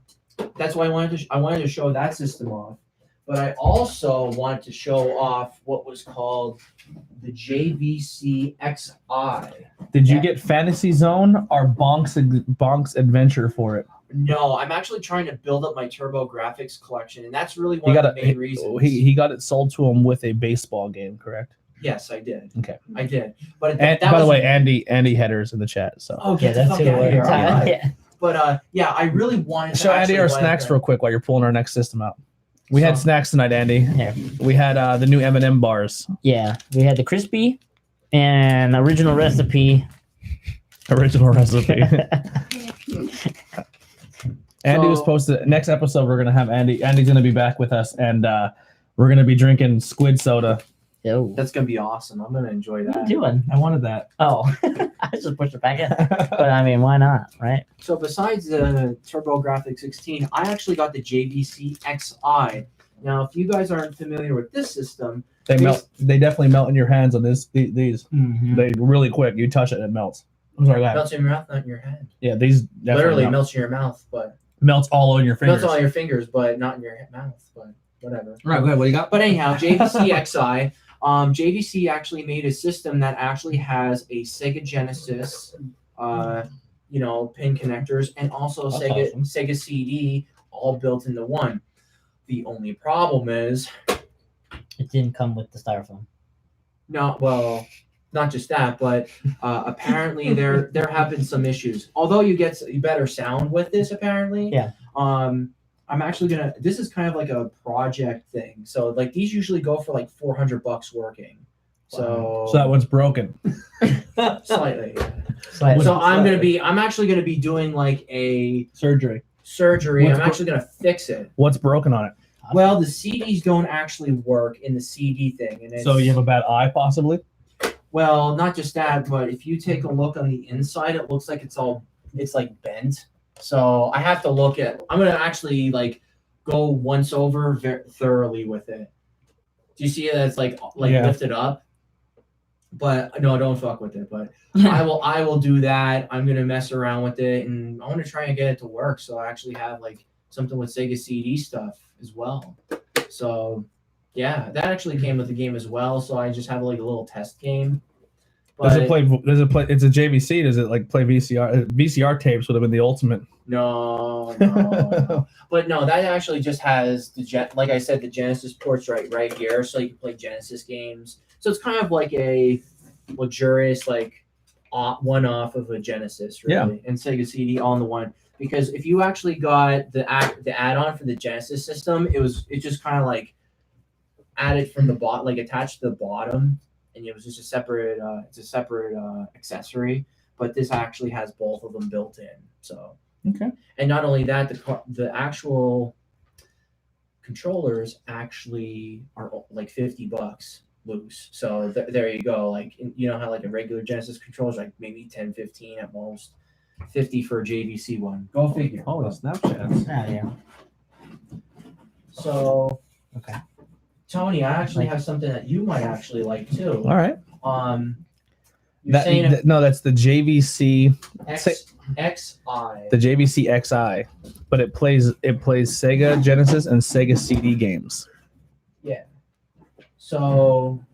that's why I wanted to show that system off. But I also wanted to show off what was called the JVC XI. Did you get Fantasy Zone or Bonk's Adventure for it? No, I'm actually trying to build up my Turbo Graphics collection, and that's really one of the main reasons. He got it sold to him with a baseball game, correct? Yes, I did. Okay. I did. But And by the way, Andy Header's in the chat. So oh, Yeah, get the that's fuck who out of it here. was. All right. Yeah. But yeah, I really wanted to show Andy actually our let snacks the- real quick while you're pulling our next system out. We had So- snacks tonight, Andy. Here. We had the new M&M bars. Yeah, we had the crispy and original recipe. Original recipe. Andy was So- supposed to. Next episode, we're gonna have Andy. Andy's gonna be back with us, and we're gonna be drinking squid soda. Yo, That's gonna be awesome. I'm gonna enjoy what are that. you doing? I wanted that. Oh, I just pushed it back in. But I mean, why not, right? So besides the TurboGrafx 16, I actually got the JVC XI. Now, if you guys aren't familiar with this system, They melt. They definitely melt in your hands on this. These. Mm-hmm. They really quick. You touch it, it melts. I'm sorry, go it ahead. melts in your mouth, not in your hand. Yeah, these definitely Literally melt. melts in your mouth, but melts all over your fingers. melts on your fingers, but not in your mouth. But whatever. Right, go ahead. What do you got? But anyhow, JVC XI. JVC actually made a system that actually has a Sega Genesis, pin connectors, and also That's Sega awesome. Sega CD, all built into one. The only problem is, It didn't come with the styrofoam. not just that, but apparently there have been some issues. Although you get better sound with this, apparently. Yeah. I'm actually this is kind of like a project thing. So like these usually go for like $400 working. So So that one's broken. slightly. Slightly. So I'm actually gonna be doing like a Surgery. surgery. What's I'm actually gonna fix it. What's broken on it? Well, the CDs don't actually work in the CD thing, and it's, So you have a bad eye, possibly. well, not just that, but if you take a look on the inside, it looks like it's like bent. So I have to look at. I'm gonna actually like go once over thoroughly with it. Do you see that it's like Yeah. lifted up? But no, don't fuck with it. But I will do that. I'm gonna mess around with it, and I want to try and get it to work. So I actually have like something with Sega CD stuff as well. So yeah, that actually came with the game as well. So I just have like a little test game. Does it play? It's a JVC. Does it like play VCR? VCR tapes would have been the ultimate. No. But no, that actually just has like I said, the Genesis ports right here, so you can play Genesis games. So it's kind of like a luxurious like one-off of a Genesis, really, and Sega CD all in the one. Because if you actually got the add-on for the Genesis system, it just kind of like added from the bottom, like attached to the bottom, and it was just a separate accessory. But this actually has both of them built in. So Okay. and not only that, the actual controllers actually are like $50 loose. So there you go. Like you know how like a regular Genesis controller is like maybe 10, 15 at most. 50 for a JVC one. Go figure. Oh, the Snapchats. Oh, yeah. So Okay. Tony, I actually have something that you might actually like too. All right. You're saying No, that's the JVC. XI. The JVC XI, but it plays Sega Genesis and Sega CD games. So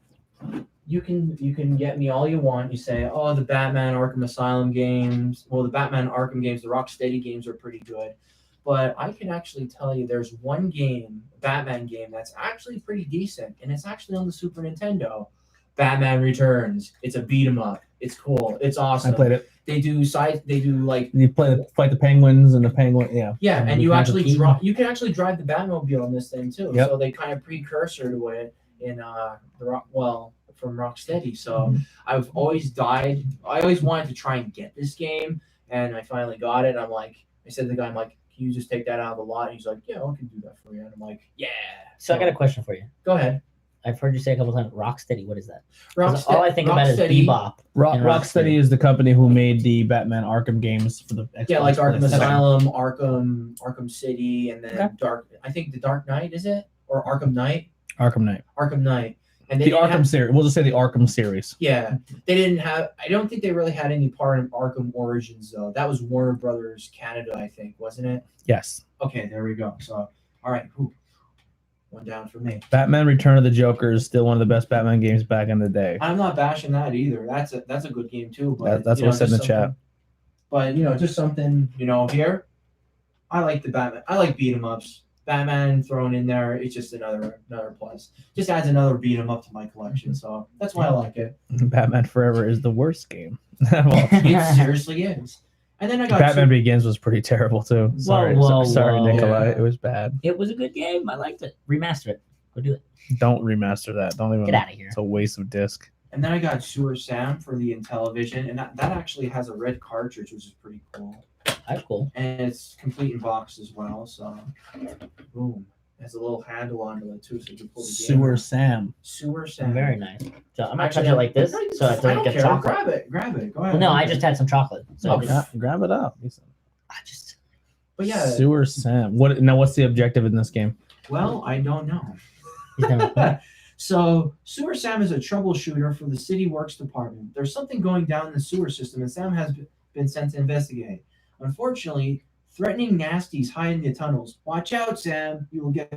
you can get me all you want. You say, oh, the Batman Arkham Asylum games. Well, the Batman Arkham games, the Rocksteady games are pretty good. But I can actually tell you there's one game, Batman game, that's actually pretty decent, and it's actually on the Super Nintendo. Batman Returns. It's a beat 'em up. It's cool. It's awesome. I played it. They do like You fight the penguins and the penguin. Yeah. yeah, and And you you actually have a drive. You can actually drive the Batmobile on this thing too. Yep. So they kind of precursor to it in from Rocksteady. So I've always I always wanted to try and get this game, and I finally got it. I said to the guy, I'm like, can you just take that out of the lot? And he's like, yeah, I can do that for you. And I'm like, yeah. So I got a question for you. Go ahead. I've heard you say a couple times. Rocksteady. What is that? 'Cause Rocksteady, all I think about is Rocksteady- Bebop. And Rocksteady is the company who made the Batman Arkham games for the Xbox. Yeah, like Arkham PlayStation. Asylum, Arkham City, and then Okay. I think the Dark Knight, is it? Or Arkham Knight? Arkham Knight. Arkham Knight. And they The didn't Arkham have- series. We'll just say the Arkham series. Yeah, they didn't have. I don't think they really had any part in Arkham Origins though. That was Warner Brothers Canada, I think, wasn't it? Yes. Okay, there we go. So, all right, whew. One down for me. Batman: Return of the Joker is still one of the best Batman games back in the day. I'm not bashing that either. That's a good game too. But That's you what know, I said in the just chat. something- But just something here. I like the Batman. I like beat 'em ups. Batman thrown in there, it's just another plus. Just adds another beat 'em up to my collection. So that's why I like it. Batman Forever is the worst game. Well, It seriously is. And then I got Batman Begins was pretty terrible too. Sorry, whoa, sorry, whoa. Nikolai. Yeah. It was bad. It was a good game. I liked it. Remaster it. Go do it. Don't remaster that. Don't even. Get out of here. It's a waste of disc. And then I got Sewer Sam for the Intellivision, and that actually has a red cartridge, which is pretty cool. That's cool. And it's complete in box as well. So, boom. It has a little handle onto it too, so you can pull the game Sewer out. Sam. Sewer Sam. Very nice. So I'm gonna Actually, touch it like this, so I I don't don't get care. chocolate. Grab it. Go ahead. Well, no, I just had some chocolate. So Okay. Grab it up. I just But yeah. Sewer Sam. What's the objective in this game? Well, I don't know. he's never So, Sewer Sam is a troubleshooter for the City Works Department. There's something going down in the sewer system, and Sam has been sent to investigate. Unfortunately, threatening nasties hide in the tunnels. Watch out, Sam! You will get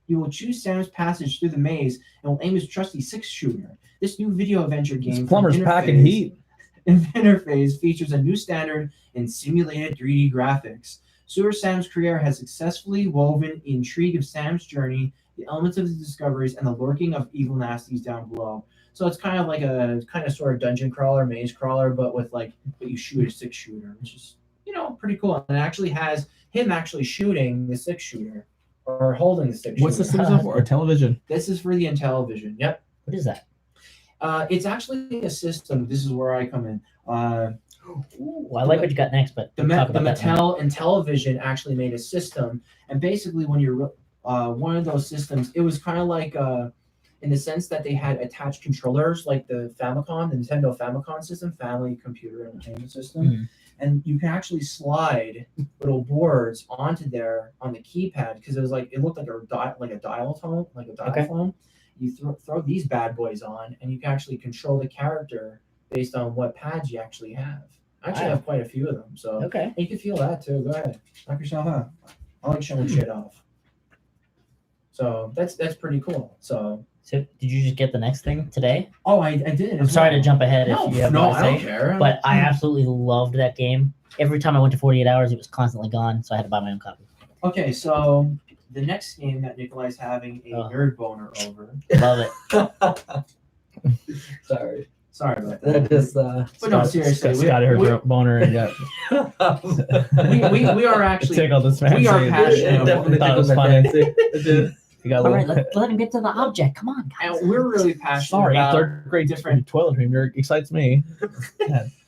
You will choose Sam's passage through the maze and will aim his trusty six-shooter. This new video adventure game. This from plumber's packing Interface- heat. Interface features a new standard in simulated 3D graphics. Sewer Sam's career has successfully woven the intrigue of Sam's journey, the elements of his discoveries, and the lurking of evil nasties down below. So it's kind of like a sort of dungeon crawler, maze crawler, but you shoot a six shooter, which is pretty cool. And it actually has him actually shooting the six shooter or holding the six What's the shooter. system for? A television. This is for the Intellivision. Yep. What is that? It's actually a system. This is where I come in. Ooh, I like what you got next, but The, we'll talk the about that later. Mattel and Television actually made a system, and basically when you're one of those systems, it was kind of like in the sense that they had attached controllers like the Famicom, the Nintendo Famicom system, Family Computer Entertainment System, Mhm. and you can actually slide little boards onto there on the keypad because it looked like a dial tone, like a dial Okay. phone. You throw these bad boys on, and you can actually control the character based on what pads you actually have. I actually Wow. have quite a few of them, so Okay. you can feel that too. Go ahead, knock yourself out. I like showing shit off. So that's pretty cool. So So did you just get the next thing today? I did. I'm sorry to jump ahead No, if you have no, more to I don't say, care. but I absolutely loved that game. Every time I went to 48 hours, it was constantly gone, so I had to buy my own copy. Okay, so the next game that Nikolai's having a Oh. nerd boner over. Love it. Sorry. Sorry about That that. just But no, seriously, Scotty heard we, boner and got we are actually tickled this man. we are saying passionate it. about Thought it was funny. Dude. You got a All right, little- let him get to the object. Come on, guys. and we're really passionate Sorry, about third grade different- toilet humor excites me.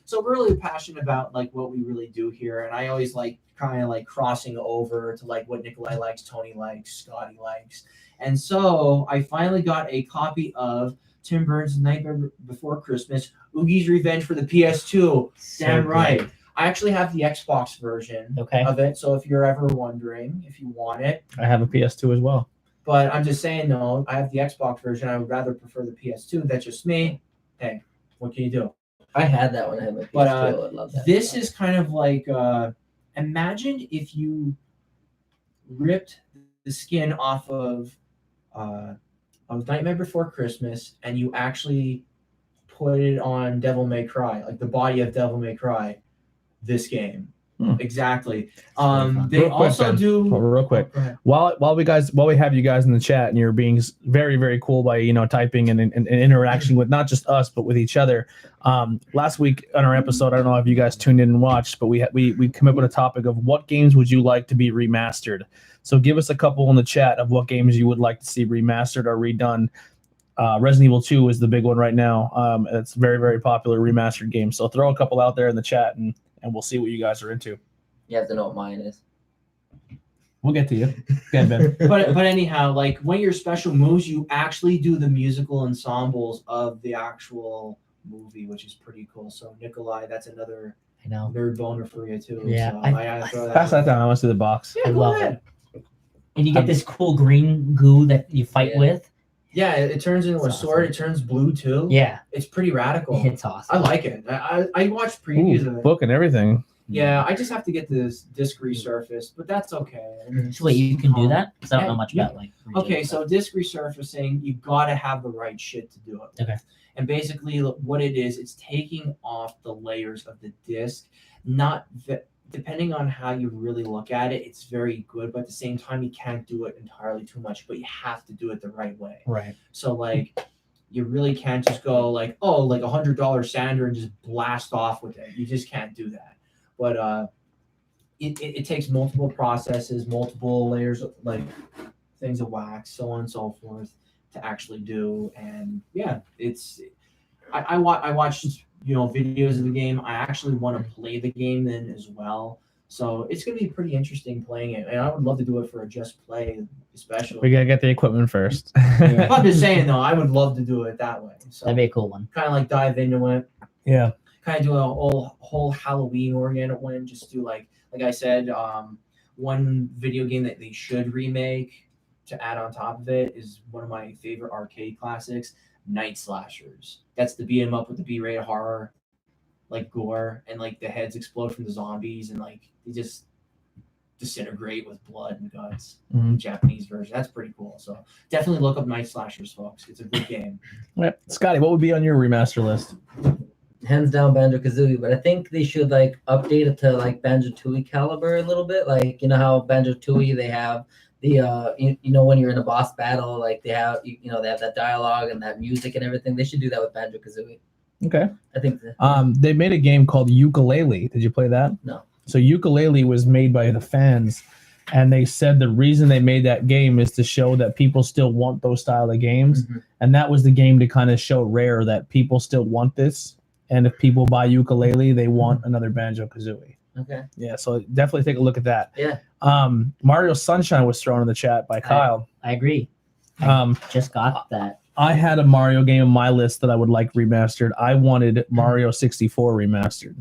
so we're really passionate about what we really do here, and I always kind of crossing over to what Nikolai likes, Tony likes, Scotty likes, and so I finally got a copy of Tim Burns' Nightmare Before Christmas, Oogie's Revenge for the PS2. So Damn good. right. I actually have the Xbox version Okay. of it, so if you're ever wondering if you want it, I have a PS2 as well. but I'm just saying though, I have the Xbox version. I would rather prefer the PS2. That's just me. Hey, what can you do? I had that when I had my PS2. But, I love that. This is kind of like imagine if you ripped the skin off of Nightmare Before Christmas and you actually put it on Devil May Cry, like the body of Devil May Cry. This game. Hmm. Exactly. fun. They Real quick, also Ben. do Well, real quick. Oh, go ahead. While we have you guys in the chat and you're being very, very cool by typing and interacting with not just us but with each other. Last week on our episode, I don't know if you guys tuned in and watched, but we come up with a topic of what games would you like to be remastered. So give us a couple in the chat of what games you would like to see remastered or redone. Resident Evil 2 is the big one right now. It's a very, very popular remastered game. So throw a couple out there in the chat and we'll see what you guys are into. You have to know what mine is. We'll get to you. Go ahead, Ben. but anyhow, like one of your special moves, you actually do the musical ensembles of the actual movie, which is pretty cool. So Nikolai, that's another I know. nerd boner for you too. Yeah, so I gotta throw that Pass that out. down. I want to see the box. Yeah, I go love ahead. And you get this cool green goo that you fight Yeah. with. Yeah, it turns into a It's sword. awesome. It turns blue too. Yeah, It's pretty radical. it's I awesome. like it. I watched previews of Ooh, it. book and everything. Yeah, I just have to get this disc resurfaced, but that's okay. So wait, you can do that? Because I don't Yeah, know much yeah. about like. Okay, so disc resurfacing, you gotta have the right shit to do it. Okay. And basically, what it is, it's taking off the layers of the disc. Not depending on how you really look at it, it's very good, but at the same time, you can't do it entirely too much. But you have to do it the right way. Right. So like, you really can't just go like, oh, like $100 sander and just blast off with it. You just can't do that. But it takes multiple processes, multiple layers of like things of wax, so on and so forth, to actually do. And yeah, it's I watched videos of the game. I actually want to play the game then as well. So it's gonna be pretty interesting playing it, and I would love to do it for a just play, especially. We gotta get the equipment first. But I'm just saying though, I would love to do it that way. So That'd be a cool one. kind of like dive into it. Yeah. Kind of do a whole Halloween oriented one. Just do like I said, one video game that they should remake to add on top of it is one of my favorite arcade classics, Night Slashers. That's the beat 'em up with the B-rated horror, like gore, and like the heads explode from the zombies and like they just disintegrate with blood and guts. Mhm. Japanese version. That's pretty cool. So definitely look up Night Slashers, folks. It's a good game. Yep. Scotty, what would be on your remaster list? Hands down Banjo Kazooie, but I think they should like update it to like Banjo Tooie caliber a little bit. Like you know how Banjo Tooie they have the when you're in a boss battle, like they have they have that dialogue and that music and everything. They should do that with Banjo Kazooie. Okay. I think. They made a game called Ukulele. Did you play that? No. So Ukulele was made by the fans, and they said the reason they made that game is to show that people still want those style of games, Mhm. and that was the game to kind of show Rare that people still want this, and if people buy Ukulele, they want another Banjo Kazooie. Okay. Yeah, so definitely take a look at that. Yeah. Mario Sunshine was thrown in the chat by Kyle. I agree. Just got that. I had a Mario game on my list that I would like remastered. I wanted Mario 64 remastered.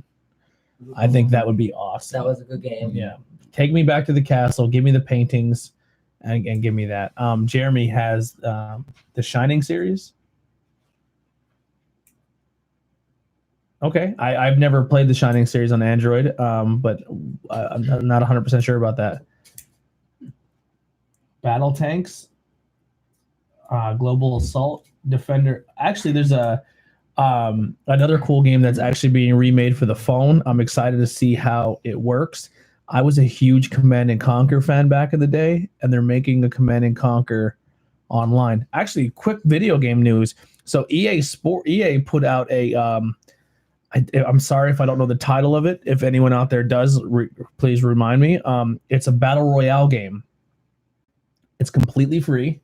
I think that would be awesome. That was a good game. Yeah. Take me back to the castle, give me the paintings, and give me that. Jeremy has the Shining series. Okay. I've never played the Shining series on Android, but I'm not 100% sure about that. Battle Tanks, Global Assault, Defender. Actually, there's another cool game that's actually being remade for the phone. I'm excited to see how it works. I was a huge Command and Conquer fan back in the day, and they're making a Command and Conquer online. Actually, quick video game news. So EA put out a I'm sorry if I don't know the title of it. If anyone out there does, please remind me. It's a battle royale game. It's completely free.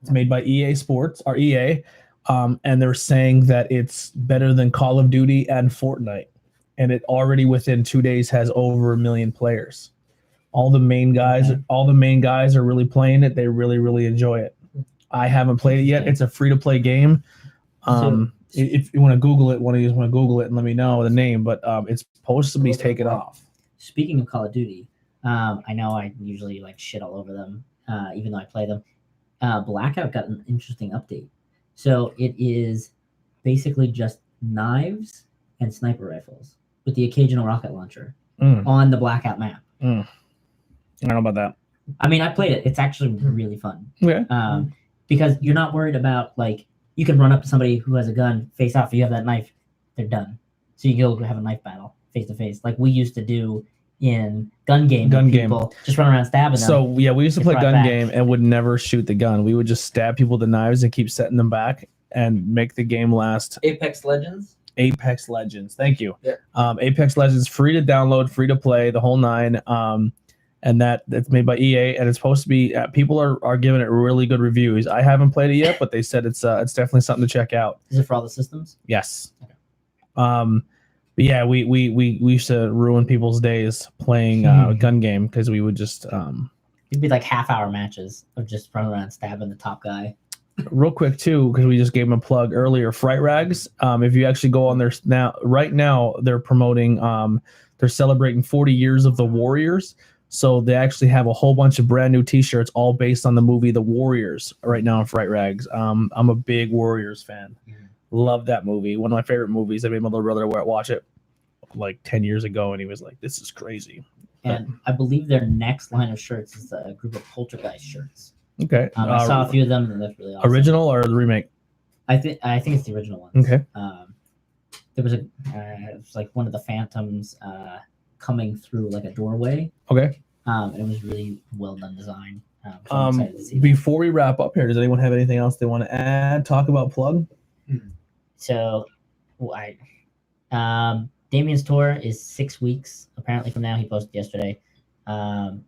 It's made by EA Sports or EA, and they're saying that it's better than Call of Duty and Fortnite. And it already within 2 days has over 1 million players. All the main guys are really playing it. They really, really enjoy it. I haven't played it yet. It's a free-to-play game. If you want to Google it, one of you want to Google it and let me know the name, but it's supposed to be taken off. Speaking of Call of Duty, I know I usually like shit all over them, even though I play them. Blackout got an interesting update. So it is basically just knives and sniper rifles with the occasional rocket launcher on the Blackout map. I don't know about that. I mean, I played it. It's actually really fun. Okay. Because you're not worried about like you can run up to somebody who has a gun, face off. If you have that knife, they're done. So you go have a knife battle face to face, like we used to do in gun game. Just run around stabbing them. So yeah, we used to play brought gun back. game and would never shoot the gun. We would just stab people with the knives and keep setting them back and make the game last. Apex Legends. Apex Legends. Thank you. Yeah. Apex Legends, free to download, free to play, the whole nine. And that's made by EA, and it's supposed to be. People are giving it really good reviews. I haven't played it yet, but they said it's definitely something to check out. Is it for all the systems? Yes. Okay. But yeah, we used to ruin people's days playing gun game because we would just It'd be like half-hour matches of just running around stabbing the top guy. Real quick too, because we just gave him a plug earlier. Fright Rags. If you actually go on there right now, they're promoting. They're celebrating 40 years of the Warriors. So they actually have a whole bunch of brand new T-shirts, all based on the movie The Warriors, right now on Fright Rags. I'm a big Warriors fan. Love that movie. One of my favorite movies. I made my little brother watch it like 10 years ago, and he was like, "This is crazy." And I believe their next line of shirts is a group of Poltergeist shirts. Okay. I saw a few of them, and that's really awesome. Original or the remake? I think it's the original ones. Okay. There was it was like one of the phantoms coming through like a doorway. Okay. And it was really well done design. So I'm excited to see that. Before we wrap up here, does anyone have anything else they want to add? Talk about, plug? So, Damien's tour is 6 weeks apparently from now. He posted yesterday.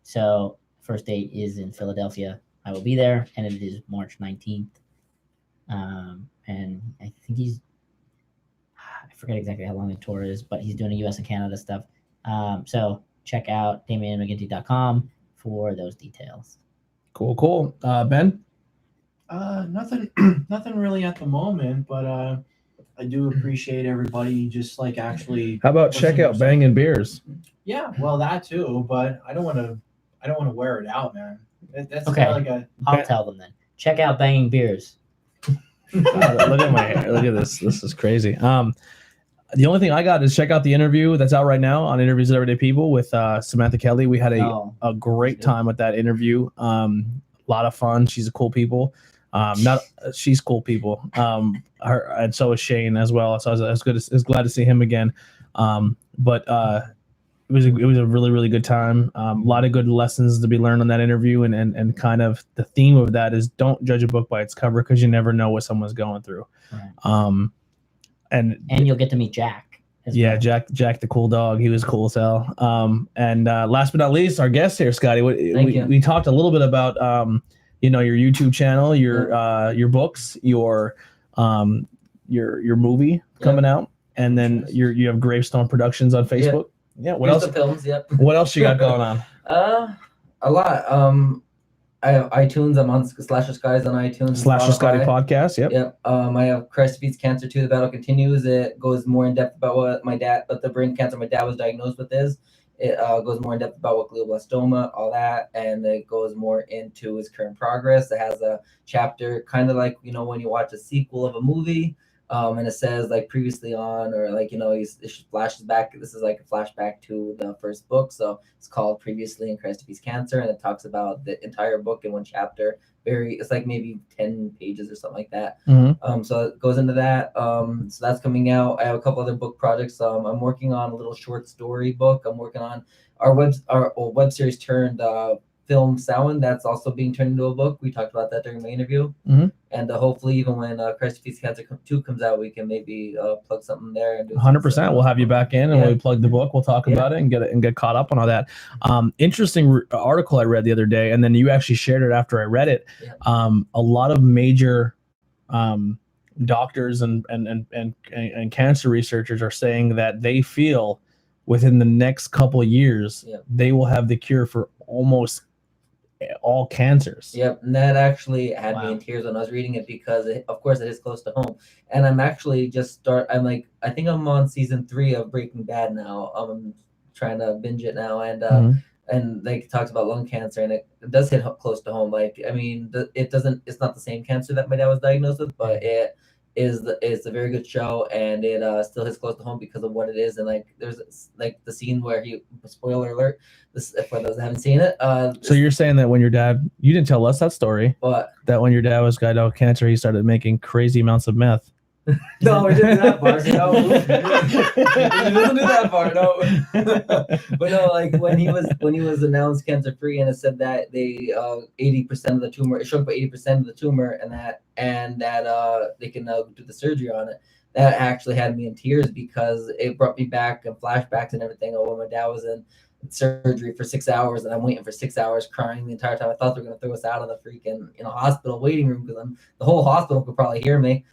So first date is in Philadelphia. I will be there, and it is March 19th. And I think I forget exactly how long the tour is, but he's doing a US and Canada stuff. So check out DamienMcGinty.com for those details. Cool. Ben? Nothing really at the moment, but I do appreciate everybody just like actually. How about check out Banging Beers? Yeah, well that too, but I don't want to wear it out, man. That's Okay. kind of like I'll tell them then. Check out Banging Beers. Look at my hair. Look at this. This is crazy. The only thing I got is check out the interview that's out right now on Interviews with Everyday People with Samantha Kelly. We had a great time with that interview. A lot of fun. She's a cool people. She's cool people. Her, and so is Shane as well. So I was glad to see him again. But it was a really, really good time. A lot of good lessons to be learned on that interview, and kind of the theme of that is don't judge a book by its cover, because you never know what someone's going through. Right. And you'll get to meet Jack. Well. Jack the cool dog. He was cool as hell. And last but not least, our guest here, Scotty. We talked a little bit about your YouTube channel, your books, your movie coming out, and then you have Gravestone Productions on Facebook. Yeah. What else? Films. Yep. What else you got going on? A lot. I have iTunes. I'm on Slasher Skies on iTunes. Slasher Scotty podcast. Yep. I have Christ Defeats Cancer 2. The Battle Continues. It goes more in depth about what the brain cancer my dad was diagnosed with is. It goes more in depth about what glioblastoma, all that, and it goes more into his current progress. It has a chapter kind of like when you watch a sequel of a movie. And it says like previously on, or like it flashes back. This is like a flashback to the first book, so it's called Previously in Christ Defeats Cancer, and it talks about the entire book in one chapter. It's like maybe 10 pages or something like that. Mm-hmm. So it goes into that. So that's coming out. I have a couple other book projects. I'm working on a little short story book. I'm working on our web series turned film Samhain. That's also being turned into a book. We talked about that during my interview. Mm-hmm. And hopefully, even when Christ Defeats Cancer 2 comes out, we can maybe plug something there. And do 100%. We'll have you back in, and we'll plug the book. We'll talk about it and get caught up on all that. Interesting article I read the other day, and then you actually shared it after I read it. Yeah. A lot of major doctors and cancer researchers are saying that they feel within the next couple of years they will have the cure for almost all cancers. Yep, and that actually had me in tears when I was reading it, because of course it is close to home. And I'm actually I think I'm on season 3 of Breaking Bad now. I'm trying to binge it now, and and like it talks about lung cancer, and it does hit close to home. Like, I mean, it's not the same cancer that my dad was diagnosed with, but it's a very good show, and it still hits close to home because of what it is. And like there's like the scene where spoiler alert, this for those that haven't seen it. So you're saying that when your dad, you didn't tell us that story, but that when your dad was diagnosed with cancer, he started making crazy amounts of meth. No, we didn't do that part. No, we didn't do that part. No, but no, like when he was announced cancer free, and it said that they 80% of the tumor, it shrunk by 80% of the tumor, and that they can do the surgery on it. That actually had me in tears, because it brought me back and flashbacks and everything of when my dad was in surgery for 6 hours, and I'm waiting for 6 hours, crying the entire time. I thought they were gonna throw us out of the freaking hospital waiting room, because the whole hospital could probably hear me.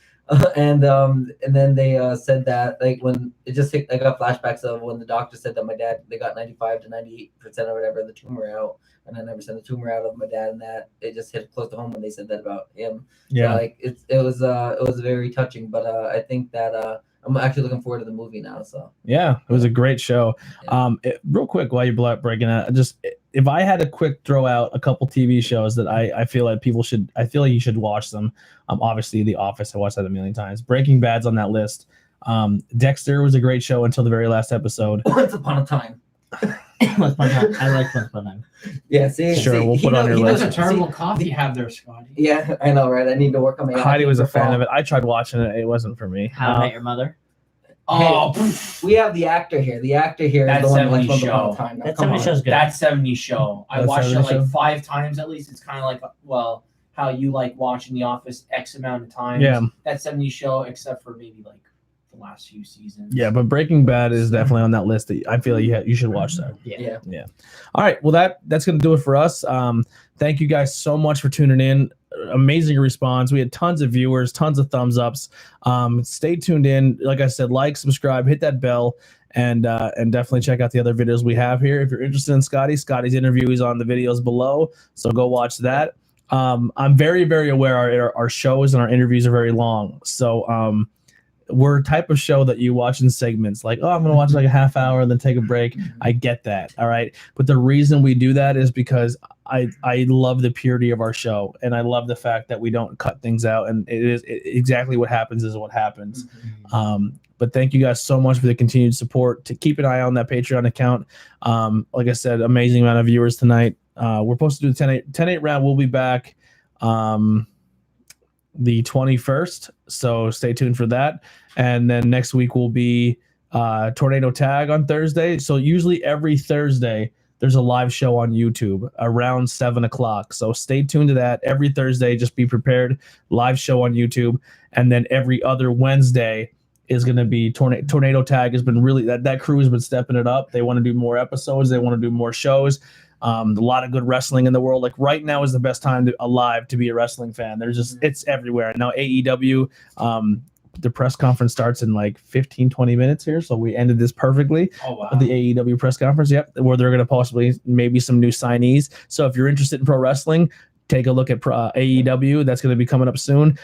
and then they said that like when it just hit, I got flashbacks of when the doctor said that my dad they got 95 to 98% or whatever the tumor out, and I never sent the tumor out of my dad, and that it just hit close to home when they said that about him. Yeah. So, like it was very touching, but I think that I'm actually looking forward to the movie now. So Yeah, it was a great show. Yeah. Real quick, while you're breaking out, just if I had a quick throw out a couple TV shows that I feel like I feel like you should watch them. Obviously, The Office, I watched that a million times. Breaking Bad's on that list. Dexter was a great show until the very last episode. Once Upon a Time. Once Upon a Time. I like Once Upon a Time. Yeah, see, Sure, we'll he put it on knows- your he That's knows- a terrible see, coffee you have there, Scotty. Yeah, I know, right? I need to work on my. Heidi was a fan of it. I tried watching it. It wasn't for me. How I Met Your Mother. Oh, We have the actor here. The actor here is That the one who likes 70s Once Upon show. a Time. Now, That come 70s on. show's good. that 70s show. I That watched it 70s like show? 5 times at least. It's kind of like, well, how you like watching The Office X amount of times. Yeah. That 70s show, except for maybe like the last few seasons. Yeah, but Breaking Bad is definitely on that list. That I feel like you should watch that. Yeah. All right. Well, that's going to do it for us. Thank you guys so much for tuning in. Amazing response. We had tons of viewers, tons of thumbs ups. Stay tuned in. Like I said, like, subscribe, hit that bell, and definitely check out the other videos we have here. If you're interested in Scotty's interview is on the videos below, so go watch that. I'm very, very aware our shows and our interviews are very long. So we're a type of show that you watch in segments, like, oh, I'm going to watch like a half hour and then take a break. I get that. All right. But the reason we do that is because I love the purity of our show. And I love the fact that we don't cut things out. And exactly what happens is what happens. But thank you guys so much for the continued support. To keep an eye on that Patreon account. Like I said, amazing amount of viewers tonight. We're supposed to do the 10-8 round. We'll be back the 21st. So stay tuned for that. And then next week will be Tornado Tag on Thursday. So usually every Thursday, there's a live show on YouTube around 7:00. So stay tuned to that every Thursday. Just be prepared. Live show on YouTube. And then every other Wednesday is going to be Tornado Tag. Has been really that crew has been stepping it up. They want to do more episodes. They want to do more shows. A lot of good wrestling in the world. Like right now is the best time alive to be a wrestling fan. There's just it's everywhere. Now AEW, the press conference starts in like 15-20 minutes here. So we ended this perfectly. Oh, wow. The AEW press conference, yep, where they're going to possibly maybe some new signees. So if you're interested in pro wrestling, take a look at AEW. That's going to be coming up soon.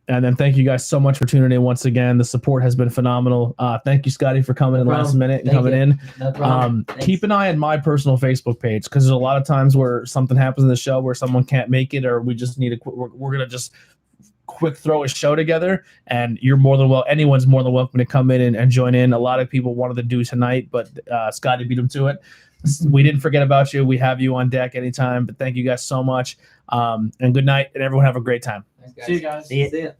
And then thank you guys so much for tuning in once again. The support has been phenomenal. Thank you, Scotty, for coming in last minute and coming in. No problem. Keep an eye on my personal Facebook page because there's a lot of times where something happens in the show where someone can't make it or we just need we're going to just quick throw a show together, and you're more than anyone's more than welcome to come in and join in. A lot of people wanted to do tonight, but Scotty beat them to it. We didn't forget about you. We have you on deck anytime, but thank you guys so much. And good night, and everyone have a great time. Thanks, guys. See you guys. See ya. See ya.